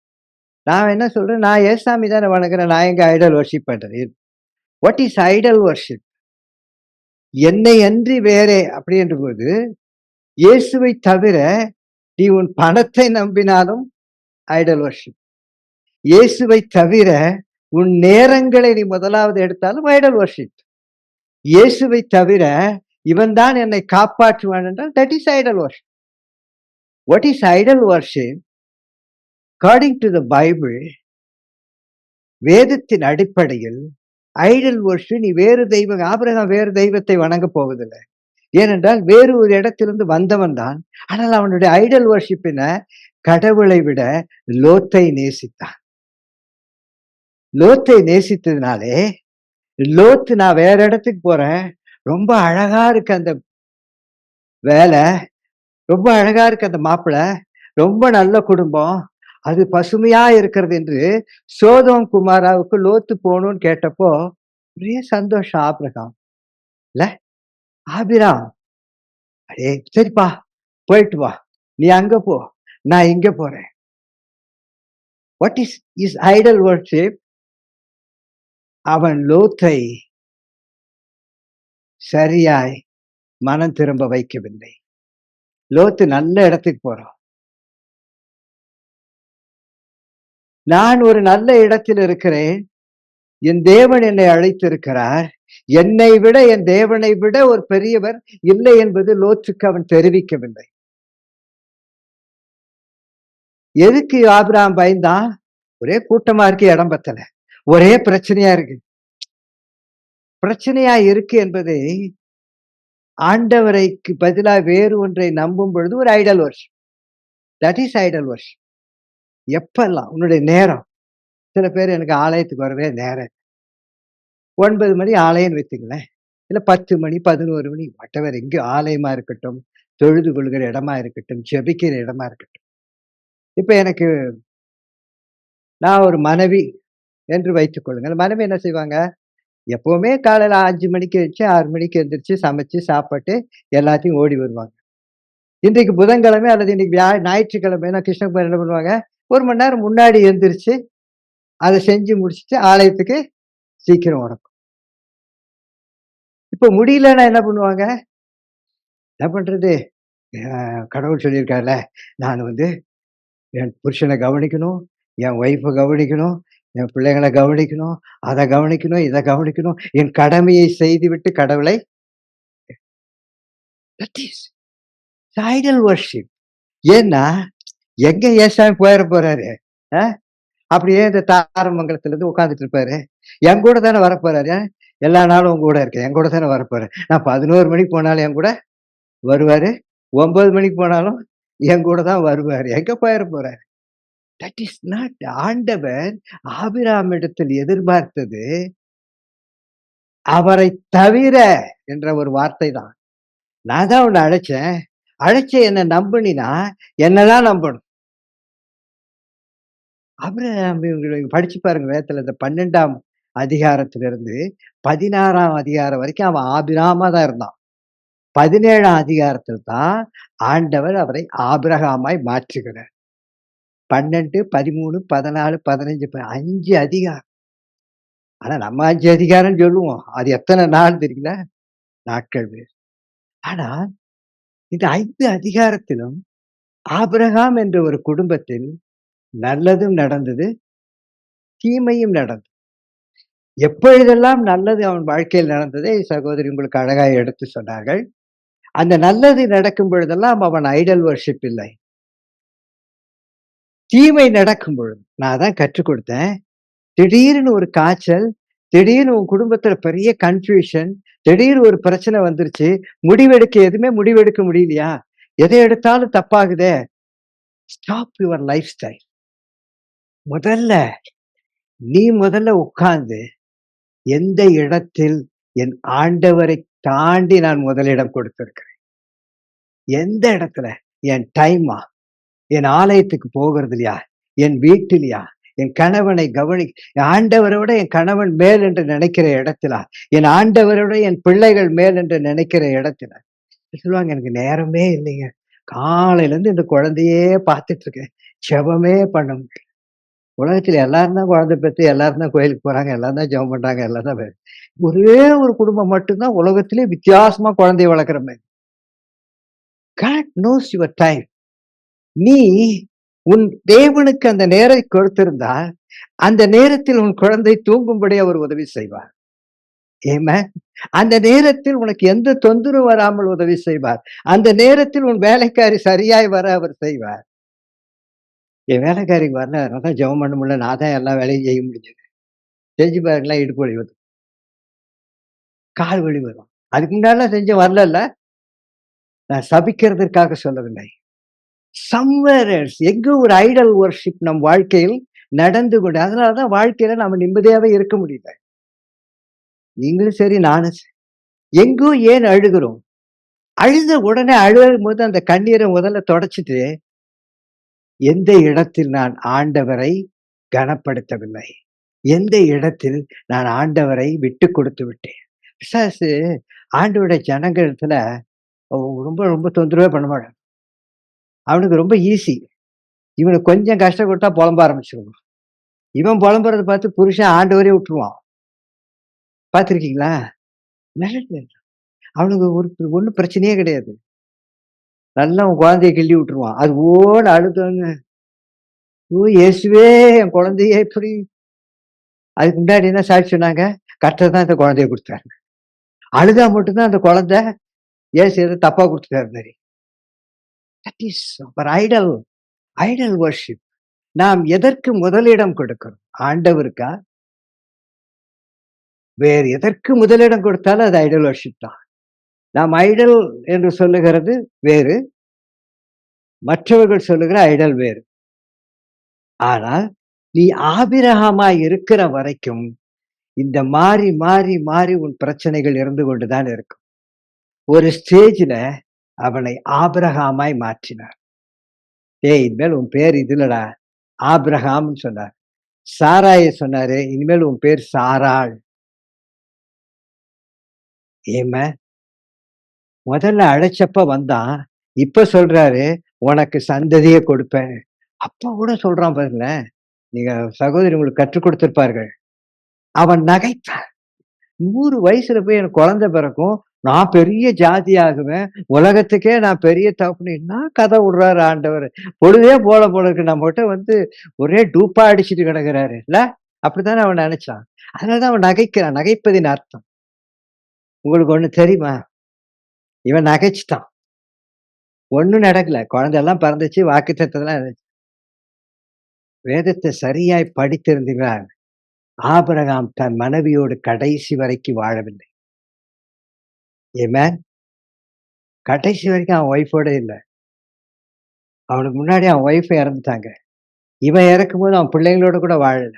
நான் என்ன சொல்றேன், நான் ஏசாமி தானே வணங்குறேன், நான் எங்க ஐடல் வர்ஷிப் பண்றேன்? What is idol worship? என்னை அன்றி வேறே அப்படி என்ற போது, இயேசுவை தவிர நீ உன் பணத்தை நம்பினாலும் ஐடல் வர்ஷிப். இயேசுவை தவிர உன் நேரங்களை நீ முதலாவது எடுத்தாலும் ஐடல் வர்ஷிப். இயேசுவை தவிர இவன் தான் என்னை காப்பாற்றுவான் என்றால் that is idol worship. What is idol worship? According to the Bible, வேதத்தின் அடிப்படையில் ஐடல் வர்ஷிப், நீ வேறு தெய்வம், ஆபிரகாம் வேறு தெய்வத்தை வணங்க போவதில்லை. ஏனென்றால் வேறு ஒரு இடத்திலிருந்து வந்தவன் தான். ஆனால் அவனுடைய ஐடல் வர்ஷிப்பின கடவுளை விட லோத்தை நேசித்தான். லோத்தை நேசித்ததுனாலே, லோத்து நான் வேற இடத்துக்கு போறேன், ரொம்ப அழகா இருக்கு அந்த வேலை, ரொம்ப அழகா இருக்கு அந்த மாப்பிள்ளை, ரொம்ப நல்ல குடும்பம், அது பசுமையா இருக்கிறது என்று சோதோம் குமாராவுக்கு லோத்து போகணும்னு கேட்டப்போ ஒரே சந்தோஷம் ஆபிரகாம் இல்ல. ஆபிராம், அடே சரிப்பா போயிட்டு வா, நீ அங்க போ, நான் இங்க போறேன். What is idol worship? அவன் லோத்தை சரியாய் மனம் திரும்ப வைக்கவில்லை. லோத்து நல்ல இடத்துக்கு போறான். நான் ஒரு நல்ல இடத்தில் இருக்கிறேன், என் தேவன் என்னை அழைத்திருக்கிறார், என்னை விட என் தேவனை விட ஒரு பெரியவர் இல்லை என்பது லோத்துக்கு அவன் தெரிவிக்கவில்லை. எதுக்கு ஆபிரகாம் பயந்தான்? ஒரே கூட்டமா இருக்கு, இடம் பத்தல, ஒரே பிரச்சனையா இருக்கு. பிரச்சனையா இருக்கு என்பதை ஆண்டவரைக்கு பதிலாக வேறு ஒன்றை நம்பும் பொழுது ஒரு Idol worship. That is idol worship. எப்பெல்லாம் உன்னுடைய நேரம், சில பேர் எனக்கு ஆலயத்துக்கு வரவே நேரம் 9 மணி ஆலயம்னு வைத்துங்களேன், இல்லை 10 மணி 11 மணி, மற்றவர் எங்கே ஆலயமா இருக்கட்டும், தொழுது கொள்கிற இடமா இருக்கட்டும், ஜெபிக்கிற இடமா இருக்கட்டும். இப்ப எனக்கு நான் ஒரு மனைவி என்று வைத்துக் கொள்ளுங்கள். மனைவி என்ன செய்வாங்க? எப்பவுமே காலையில 5 மணிக்கு வச்சு 6 மணிக்கு எந்திரிச்சு சமைச்சு சாப்பிட்டு எல்லாத்தையும் ஓடி வருவாங்க. இன்றைக்கு புதன்கிழமை அல்லது இன்னைக்கு ஞாயிற்றுக்கிழமை கிருஷ்ணகுமார் என்ன பண்ணுவாங்க? 1 மணி நேரம் முன்னாடி எந்திரிச்சு அதை செஞ்சு முடிச்சுட்டு ஆலயத்துக்கு சீக்கிரம் ஓடணும். இப்ப முடியலன்னா என்ன பண்ணுவாங்க? என்ன பண்றது? கடவுள் சொல்லியிருக்காருல்ல, நான் என் புருஷனை கவனிக்கணும், என் ஒய்ஃபை கவனிக்கணும், என் பிள்ளைங்கள கவனிக்கணும், அத கவனிக்கணும், இத கவனிக்கணும். என் கடமையை செய்துவிட்டு கடவுளை தட் இஸ் ஐடல் வொர்ஷிப். ஏன்னா, எங்க ஏசாமி போயிற போறாரு? அ அப்படியே இந்த தாரமங்கலத்திலிருந்து உட்கார்ந்துட்டு இருப்பாரு. என் கூட தானே வரப்போறாரு. எல்லா நாளும் உங்க கூட இருக்கேன். என் கூட தானே வரப்போறாரு. நான் 11 மணிக்கு போனாலும் என் கூட வருவாரு. 9 மணிக்கு போனாலும் என் கூட தான் வருவாரு. எங்க போயிற போறாரு? தட் இஸ் நாட் ஆண்டவர் ஆபிரகாமிடத்தில் எதிர்பார்த்தது அவரைத் தவிர என்ற ஒரு வார்த்தை தான். நான் தான் உன்ன அழைச்சேன். அழைச்சு என்ன நம்புனீன்னா, என்னதான் நம்பணும். ஆபிரகாம் நீங்க படிச்சு பாருங்க வேதத்துல இந்த 12ஆம் அதிகாரத்திலிருந்து 16ஆம் அதிகாரம் வரைக்கும் அவன் ஆபிராமா தான் இருந்தான். 17ஆம் அதிகாரத்தில் தான் ஆண்டவர் அவரை ஆபிரகாமாய் மாற்றுகிறார். 12, 13, 14, 15 5 அதிகாரம். ஆனா நம்ம 5 அதிகாரம்னு சொல்லுவோம். அது எத்தன நாள் தெரியுங்களா? நாட்கள் வேறு. ஆனா இந்த 5 அதிகாரத்திலும் ஆபிரகாம் என்ற ஒரு குடும்பத்தில் நல்லதும் நடந்தது, தீமையும் நடந்தது. எப்பொழுதெல்லாம் நல்லது அவன் வாழ்க்கையில் நடந்ததை சகோதரி உங்களுக்கு அழகாய் எடுத்து சொன்னார்கள். அந்த நல்லது நடக்கும் பொழுதெல்லாம் அவன் ஐடல் வொர்ஷிப் இல்லை. தீமை நடக்கும் பொழுது நான் அதான் கற்றுக் கொடுத்தேன். திடீர்னு ஒரு காய்ச்சல், திடீர்னு உன் குடும்பத்துல பெரிய கன்ஃப்யூஷன், திடீர்னு ஒரு பிரச்சனை வந்துருச்சு. எதுவுமே முடிவெடுக்க முடியலையா? எதை எடுத்தாலும் தப்பாகுதே. Stop your lifestyle. முதல்ல உட்கார்ந்து எந்த இடத்தில் என் ஆண்டவரை தாண்டி நான் முதலிடம் கொடுத்திருக்கிறேன். எந்த இடத்துல? என் டைமா? என் ஆலயத்துக்கு போகிறதுலயா? என் வீட்டிலயா? என் கணவனை ஆண்டவரோட என் கணவன் மேல் என்று நினைக்கிற இடத்துல, என் ஆண்டவரோட என் பிள்ளைகள் மேல் என்று நினைக்கிற இடத்துல. சொல்லுவாங்க எனக்கு நேரமே இல்லைங்க. காலையில இருந்து இந்த குழந்தையே பார்த்துட்டு இருக்கேன். ஜெபமே பண்ண முடியல. உலகத்துல எல்லாரும் தான் குழந்தை பெத்து, எல்லாரும் தான் கோயிலுக்கு போறாங்க, எல்லாரும் தான் ஜெபம் பண்றாங்க, எல்லாம் தான் ஒரே ஒரு குடும்பம் மட்டும்தான் உலகத்திலே வித்தியாசமா குழந்தைய வளர்க்குற மாரி. God knows your time. நீ உன் தேவனுக்கு அந்த நேரை கொடுத்திருந்தால், அந்த நேரத்தில் உன் குழந்தை தூங்கும்படி அவர் உதவி செய்வார். ஆமென். அந்த நேரத்தில் உனக்கு எந்த தொந்தரவு வராமல் உதவி செய்வார். அந்த நேரத்தில் உன் வேலைக்காரி சரியாய் வர அவர் செய்வார். என் வேலைக்காரிக்கு வரல, அதனால தான் ஜெபம் பண்ண முடியல. நான் தான் எல்லா வேலையும் செய்ய முடிஞ்சது. செஞ்சு பாருங்களேன், இடுப்பு வலி வரும். கால் வலி வரும். அதுக்கு முன்னாடிலாம் செஞ்சேன் வரலல்ல. நான் சபிக்கிறதற்காக சொல்லவில்லை. சம்வேர் எல்ஸ் எங்கோ ஒரு ஐடல் வொர்ஷிப் நம் வாழ்க்கையில் நடந்து கொண்டு அதனால தான் வாழ்க்கையில நம்ம நிம்மதியாவே இருக்க முடியல. நீங்களும் சரி, நானும் சரி. எங்கோ ஏன் அழுகிறோம்? அழுத உடனே அழுகும்போது அந்த கண்ணீரை முதல்ல தொடச்சிட்டு, எந்த இடத்தில் நான் ஆண்டவரை கனப்படுத்தவில்லை? எந்த இடத்தில் நான் ஆண்டவரை விட்டுக் கொடுத்து விட்டேன்? பிசாசு ஆண்டவருடைய ஜனங்களிடத்துல ரொம்ப ரொம்ப தொந்தரவே பண்ண மாட்டான். அவனுக்கு ரொம்ப ஈஸி. இவனுக்கு கொஞ்சம் கஷ்டம் கொடுத்தா புலம்ப ஆரம்பிச்சிருவான். இவன் புலம்புறத பார்த்து புருஷன் ஆண்டவரே விட்டுருவான். பார்த்துருக்கீங்களா? நல்லது. அவனுக்கு ஒண்ணும் பிரச்சனையே கிடையாது. நல்லா அவன் குழந்தைய கிள்ளி விட்டுருவான். அது ஓன்னு அழுதாங்க. ஓ இயேசுவே என் குழந்தைய இப்படி. அதுக்கு முன்னாடி என்ன சாட்சி சொன்னாங்க? கர்த்தர் தான் இந்த குழந்தைய கொடுத்தாரு. அழுதா மட்டும்தான் அந்த குழந்தை ஏசு ஏதோ தப்பா கொடுத்துட்டாரு மாதிரி. That is our idol. Idol worship. நாம் எதற்கு முதலிடம் கொடுக்கிறோம்? ஆண்டவருக்கா? வேறு எதற்கு முதலிடம் கொடுத்தாலும் அது ஐடல் வொர்ஷிப் தான். நாம் ஐடல் என்று சொல்லுகிறது வேறு, மற்றவர்கள் சொல்லுகிற ஐடல் வேறு. ஆனால் நீ ஆபிரகாமாய் இருக்கிற வரைக்கும் இந்த மாறி மாறி மாறி உன் பிரச்சனைகள் இருந்து கொண்டுதான் இருக்கும். ஒரு ஸ்டேஜ்ல அவனை ஆபிரகாமாய் மாற்றினார். ஏய் இனிமேல் உன் பேர் இதுலடா ஆபிரகாம்னு சொன்னார். சாராயை சொன்னாரு, இனிமேல் உன் பேர் சாராள். ஏம முதல்ல அழைச்சப்ப வந்தான். இப்ப சொல்றாரு உனக்கு சந்ததியை கொடுப்பேன். அப்ப கூட சொல்றான் பாருங்களேன். நீங்க சகோதரி உங்களுக்கு கற்றுக் கொடுத்திருப்பார்கள். அவன் நகைத்தான். 100 வயசுல போய் எனக்கு குழந்தை பிறக்கும், நான் பெரிய ஜாதி ஆகுவேன், உலகத்துக்கே நான் பெரிய தகப்பன். என்ன கதை விடுறாரு ஆண்டவர். பொழுதே போல இருக்கு. நம்மகிட்ட ஒரே டூப்பா அடிச்சுட்டு கிடக்குறாரு இல்ல. அப்படித்தானே அவன் நினைச்சான். அதனாலதான் அவன் நகைக்கிறான். நகைப்பதின் அர்த்தம். உங்களுக்கு ஒண்ணு தெரியுமா? இவன் நகைச்சுட்டான். ஒண்ணும் நடக்கல. குழந்தை எல்லாம் பிறந்துச்சு. வாக்குத்தத்தம்லாம் இருந்துச்சு. வேதத்தை சரியாய் படித்திருந்தீங்களா? ஆபிரகாம் தன் மனைவியோடு கடைசி வரைக்கும் வாழவில்லை. ஆமென். கடைசி வரைக்கும் அவன் ஒய்ஃபோட இல்ல. அவனுக்கு முன்னாடி அவன் ஒய்ஃப் இறந்துட்டாங்க. இவன் இறக்கும்போது அவன் பிள்ளைங்களோட கூட வாழல.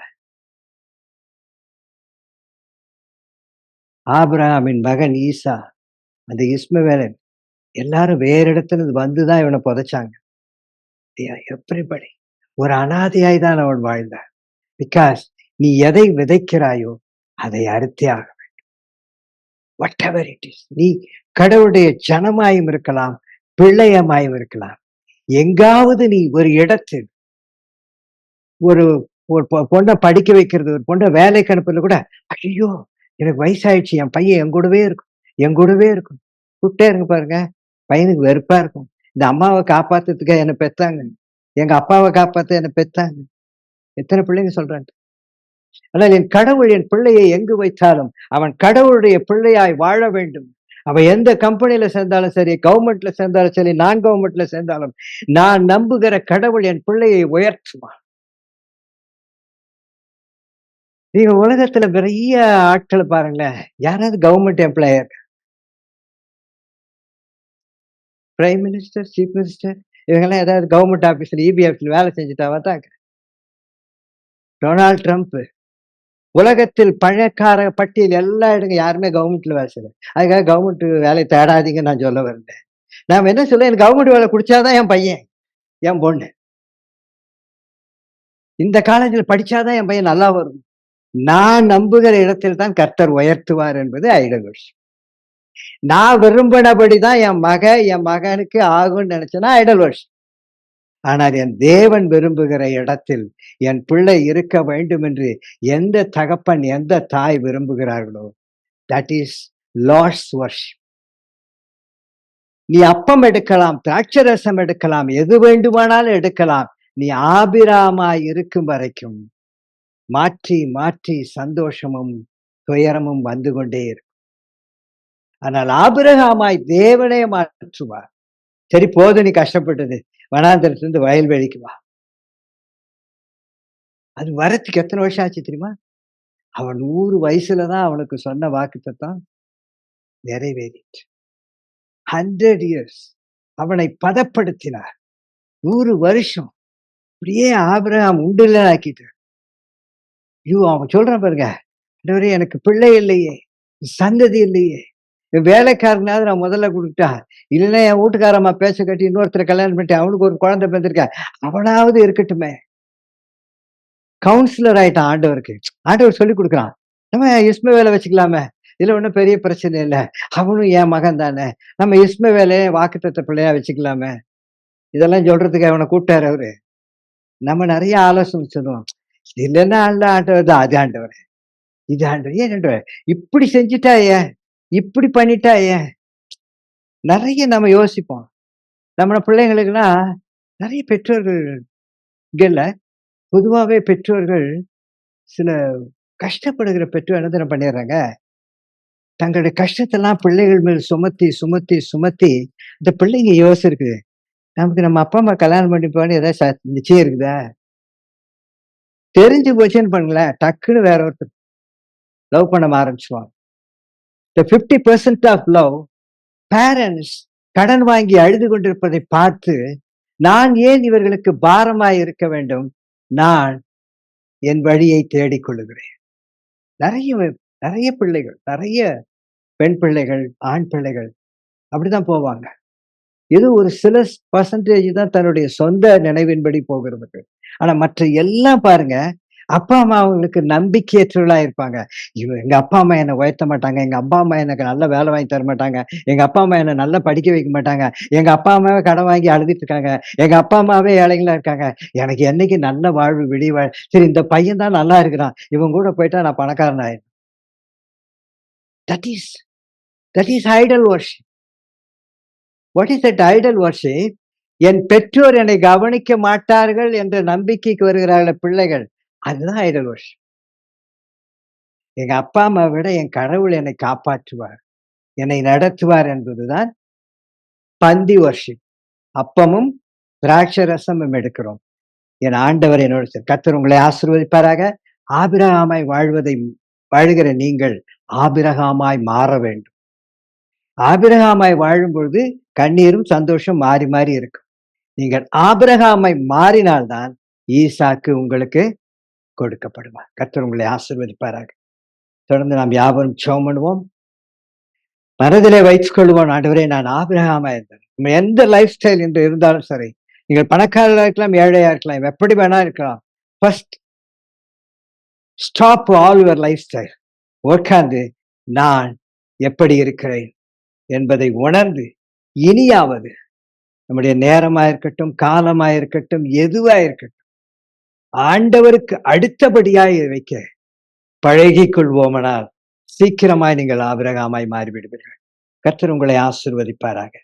ஆபிரகாமின் மகன் ஈசா, அந்த இஸ்மவேலன் எல்லாரும் வேற இடத்துல இருந்து வந்து தான் இவனை புதைச்சாங்க. எவ்ரிபடி ஒரு அனாதையாய் தான் அவன் வாழ்ந்தான். பிகாஸ் நீ எதை விதைக்கிறாயோ அதை அறுத்தே ஆக வேண்டும். What ever it is. நீ கடவுளுடைய ஜனமாயும் இருக்கலாம், பிள்ளையமாயும் இருக்கலாம். எங்காவது நீ ஒரு இடத்தில் ஒரு ஒரு பொண்ணை படிக்க வைக்கிறது, ஒரு பொண்ணை வேலைக்கு அனுப்புறது கூட, ஐயோ எனக்கு வயசாயிடுச்சு, என் பையன் என் கூடவே இருக்கும், என் கூடவே இருக்கும். கூப்பிட்டே இருங்க பாருங்க. பையனுக்கு வெறுப்பா இருக்கும். இந்த அம்மாவை காப்பாத்துறதுக்கு என்ன பெத்தாங்க, எங்க அப்பாவை காப்பாத்த என்ன பெத்தாங்க. எத்தனை பிள்ளைங்க சொல்றாங்க. ஆனால் என் கடவுள் என் பிள்ளையை எங்கு வைத்தாலும் அவன் கடவுளுடைய பிள்ளையாய் வாழ வேண்டும். அவன் எந்த கம்பெனியில சேர்ந்தாலும் சரி, கவர்மெண்ட்ல சேர்ந்தாலும் சரி, நான் கவர்மெண்ட்ல சேர்ந்தாலும் நான் நம்புகிற கடவுள் என் பிள்ளையை உயர்த்துவான். நீங்க உலகத்துல நிறைய ஆட்களை பாருங்களேன். யாராவது government employer, prime minister, chief minister, இவங்கெல்லாம் ஏதாவது கவர்மெண்ட் ஆபீஸ்ல, இபி ஆபீஸ்ல வேலை செஞ்சுட்டாவா தாங்க. டொனால்ட் ட்ரம்ப் உலகத்தில் பணக்கார பட்டியல் எல்லாம் எடுங்க, யாருமே கவர்மெண்ட்ல வேலை செய்யல. அதுக்காக கவர்மெண்ட் வேலையை தேடாதீங்கன்னு நான் சொல்ல வரேன். நாம என்ன சொல்ல, எனக்கு கவர்மெண்ட் வேலை குடிச்சாதான் என் பையன், என் பொண்ணு இந்த காலேஜில் படிச்சாதான் என் பையன் நல்லா வரும். நான் நம்புகிற இடத்தில் தான் கர்த்தர் உயர்த்துவார் என்பது ஐடல் வர்ஷிப். நான் விரும்பினபடிதான் என் மகனுக்கு ஆகும்னு நினைச்சேன்னா ஐடல் வர்ஷிப். ஆனால் என் தேவன் விரும்புகிற இடத்தில் என் பிள்ளை இருக்க வேண்டும் என்று எந்த தகப்பன், எந்த தாய் விரும்புகிறார்களோ, தட் இஸ் லார்ட்ஸ் வர்ஷிப். நீ அப்பம் எடுக்கலாம், திராட்சரசம் எடுக்கலாம், எது வேண்டுமானாலும் எடுக்கலாம். நீ ஆபிராமாய் இருக்கும் வரைக்கும் மாற்றி மாற்றி சந்தோஷமும் துயரமும் வந்து கொண்டே இருக்கும். ஆனால் ஆபிரகாமாய் தேவனே மாற்றுவார். சரி போதும், நீ கஷ்டப்பட்டது, வனாந்தரத்திலிருந்து வயல்வெளிக்கு வா. அது வரத்துக்கு எத்தனை வருஷம் ஆச்சு தெரியுமா? அவன் 100 வயசுலதான் அவனுக்கு சொன்ன வாக்குத்தத்தம் நிறைவேறிற்று. 100 இயர்ஸ் அவனை பதப்படுத்தினார். 100 வருஷம் அப்படியே ஆபிரகாம் உண்டுல ஆக்கிட்டு. அவன் சொல்றான் பாருங்க, எனக்கு பிள்ளை இல்லையே, சந்ததி இல்லையே, என் வேலைக்காரனாவது நான் முதல்ல கொடுத்தா, இல்லைன்னா என் வீட்டுக்காரம்மா பேச கட்டி இன்னொருத்தரை கல்யாணம் பண்ணிட்டு அவனுக்கு ஒரு குழந்தை பிறந்திருக்க, அவனாவது இருக்கட்டுமே. கவுன்சிலர் ஆயிட்டான் ஆண்டவருக்கு. ஆண்டவர் சொல்லி கொடுக்குறான், நம்ம இஸ்மவேலை வச்சுக்கலாமே, இதுல ஒன்றும் பெரிய பிரச்சனை இல்லை, அவனும் என் மகன் தானே, நம்ம இஸ்மவேலையே வாக்குத்தத்த பிள்ளையா வச்சுக்கலாமே. இதெல்லாம் சொல்றதுக்கு அவனை கூப்பிட்டாரு அவரு. நம்ம நிறைய ஆலோசனை சொல்லுவோம், இல்லைன்னா ஆண்டவர் தான், அது ஆண்டவர், இது ஆண்டவர், ஏன் ஆண்டவர் இப்படி செஞ்சுட்டா, ஏன் இப்படி பண்ணிட்டா, ஏன் நிறைய நம்ம யோசிப்போம். நம்ம பிள்ளைங்களுக்குலாம் நிறைய பெற்றோர்கள் இல்ல, பொதுவாகவே பெற்றோர்கள் சில கஷ்டப்படுகிற பெற்றோர் என்ன பண்ணிடுறாங்க, தங்களுடைய கஷ்டத்தெல்லாம் பிள்ளைகள் மேல் சுமத்தி சுமத்தி சுமத்தி இந்த பிள்ளைங்க யோசிச்சிருக்குது, நமக்கு நம்ம அப்பா அம்மா கல்யாணம் பண்ணிப்போன்னு ஏதாவது நிச்சயம் இருக்குதா, தெரிஞ்சு போச்சுன்னு பண்ணுங்களேன், டக்குன்னு வேற ஒருத்தர் லவ் பண்ண ஆரம்பிச்சுவாங்க. The 50% of love, பேரண்ட்ஸ் கடன் வாங்கி அழுது கொண்டிருப்பதை பார்த்து, நான் ஏன் இவர்களுக்கு பாரமாய் இருக்க வேண்டும், நான் என் வழியை தேடிக்கொள்ளுகிறேன். நிறைய பிள்ளைகள், நிறைய பெண் பிள்ளைகள், ஆண் பிள்ளைகள் அப்படிதான் போவாங்க. இது ஒரு சில பர்சன்டேஜ் தான் தன்னுடைய சொந்த நினைவின்படி போகிறவர்கள். ஆனா மற்ற எல்லாம் பாருங்க, அப்பா அம்மா அவங்களுக்கு நம்பிக்கையற்றவர்களா இருப்பாங்க. எங்க அப்பா அம்மா என்னை உயர்த்த மாட்டாங்க, எங்க அப்பா அம்மா எனக்கு நல்ல வேலை வாங்கி தர மாட்டாங்க, எங்க அப்பா அம்மா என்னை நல்லா படிக்க வைக்க மாட்டாங்க, எங்க அப்பா அம்மாவே கடன் வாங்கி அழுதுட்டு இருக்காங்க, எங்க அப்பா அம்மாவே ஏழைங்களா இருக்காங்க, எனக்கு என்னைக்கு நல்ல வாழ்வு விடிய, சரி இந்த பையன் தான் நல்லா இருக்கிறான், இவன் கூட போயிட்டா நான் பணக்காரன் ஆயிடும். That is idol worship. What is that idol worship? என் பெற்றோர் என்னை கவனிக்க மாட்டார்கள் என்ற நம்பிக்கைக்கு வருகிறார்கள் பிள்ளைகள், அதுதான் ஐடல் வர்ஷிப். எங்க அப்பா அம்மா விட என் கடவுள் என்னை காப்பாற்றுவார், என்னை நடத்துவார் என்பதுதான் பந்தி வர்ஷிப். அப்பமும் திராட்சை ரசமும் எடுக்கிறோம். என் ஆண்டவர் என்னோடு கர்த்தர் உங்களை ஆசீர்வதிப்பாராக. ஆபிரகாமாய் வாழுகிற நீங்கள் ஆபிரகாமாய் மாற வேண்டும். ஆபிரகாமாய் வாழும் பொழுது கண்ணீரும் சந்தோஷம் மாறி மாறி இருக்கும். நீங்கள் ஆபிரகாமாய் மாறினால்தான் ஈசாக்கு உங்களுக்கு கொடுக்கப்படுவார். கர்த்தர் உங்களை ஆசீர்வதிப்பாராக. தொடர்ந்து நாம் யாவரும் ஜெபம் பண்ணுவோம். மனதிலே வைத்துக் கொள்வோம், ஆண்டவரே நான் ஆபிரகாமா இருந்தேன். நம்ம எந்த லைஃப் ஸ்டைல் என்று இருந்தாலும் சரி, நீங்கள் பணக்காரராக இருக்கலாம், ஏழையா இருக்கலாம், எப்படி வேணா இருக்கலாம். First stop all your life style. உட்கார்ந்து நான் எப்படி இருக்கிறேன் என்பதை உணர்ந்து இனியாவது நம்முடைய நேரமா இருக்கட்டும், காலமா இருக்கட்டும், எதுவா இருக்கட்டும், ஆண்டவருக்கு அடுத்தபடியாய் வைக்க பழகிக் கொள்வோமானால் சீக்கிரமாய் நீங்கள் ஆபிரகாமாய் மாறிவிடுவீர்கள். கர்த்தர் உங்களை ஆசீர்வதிப்பாராக.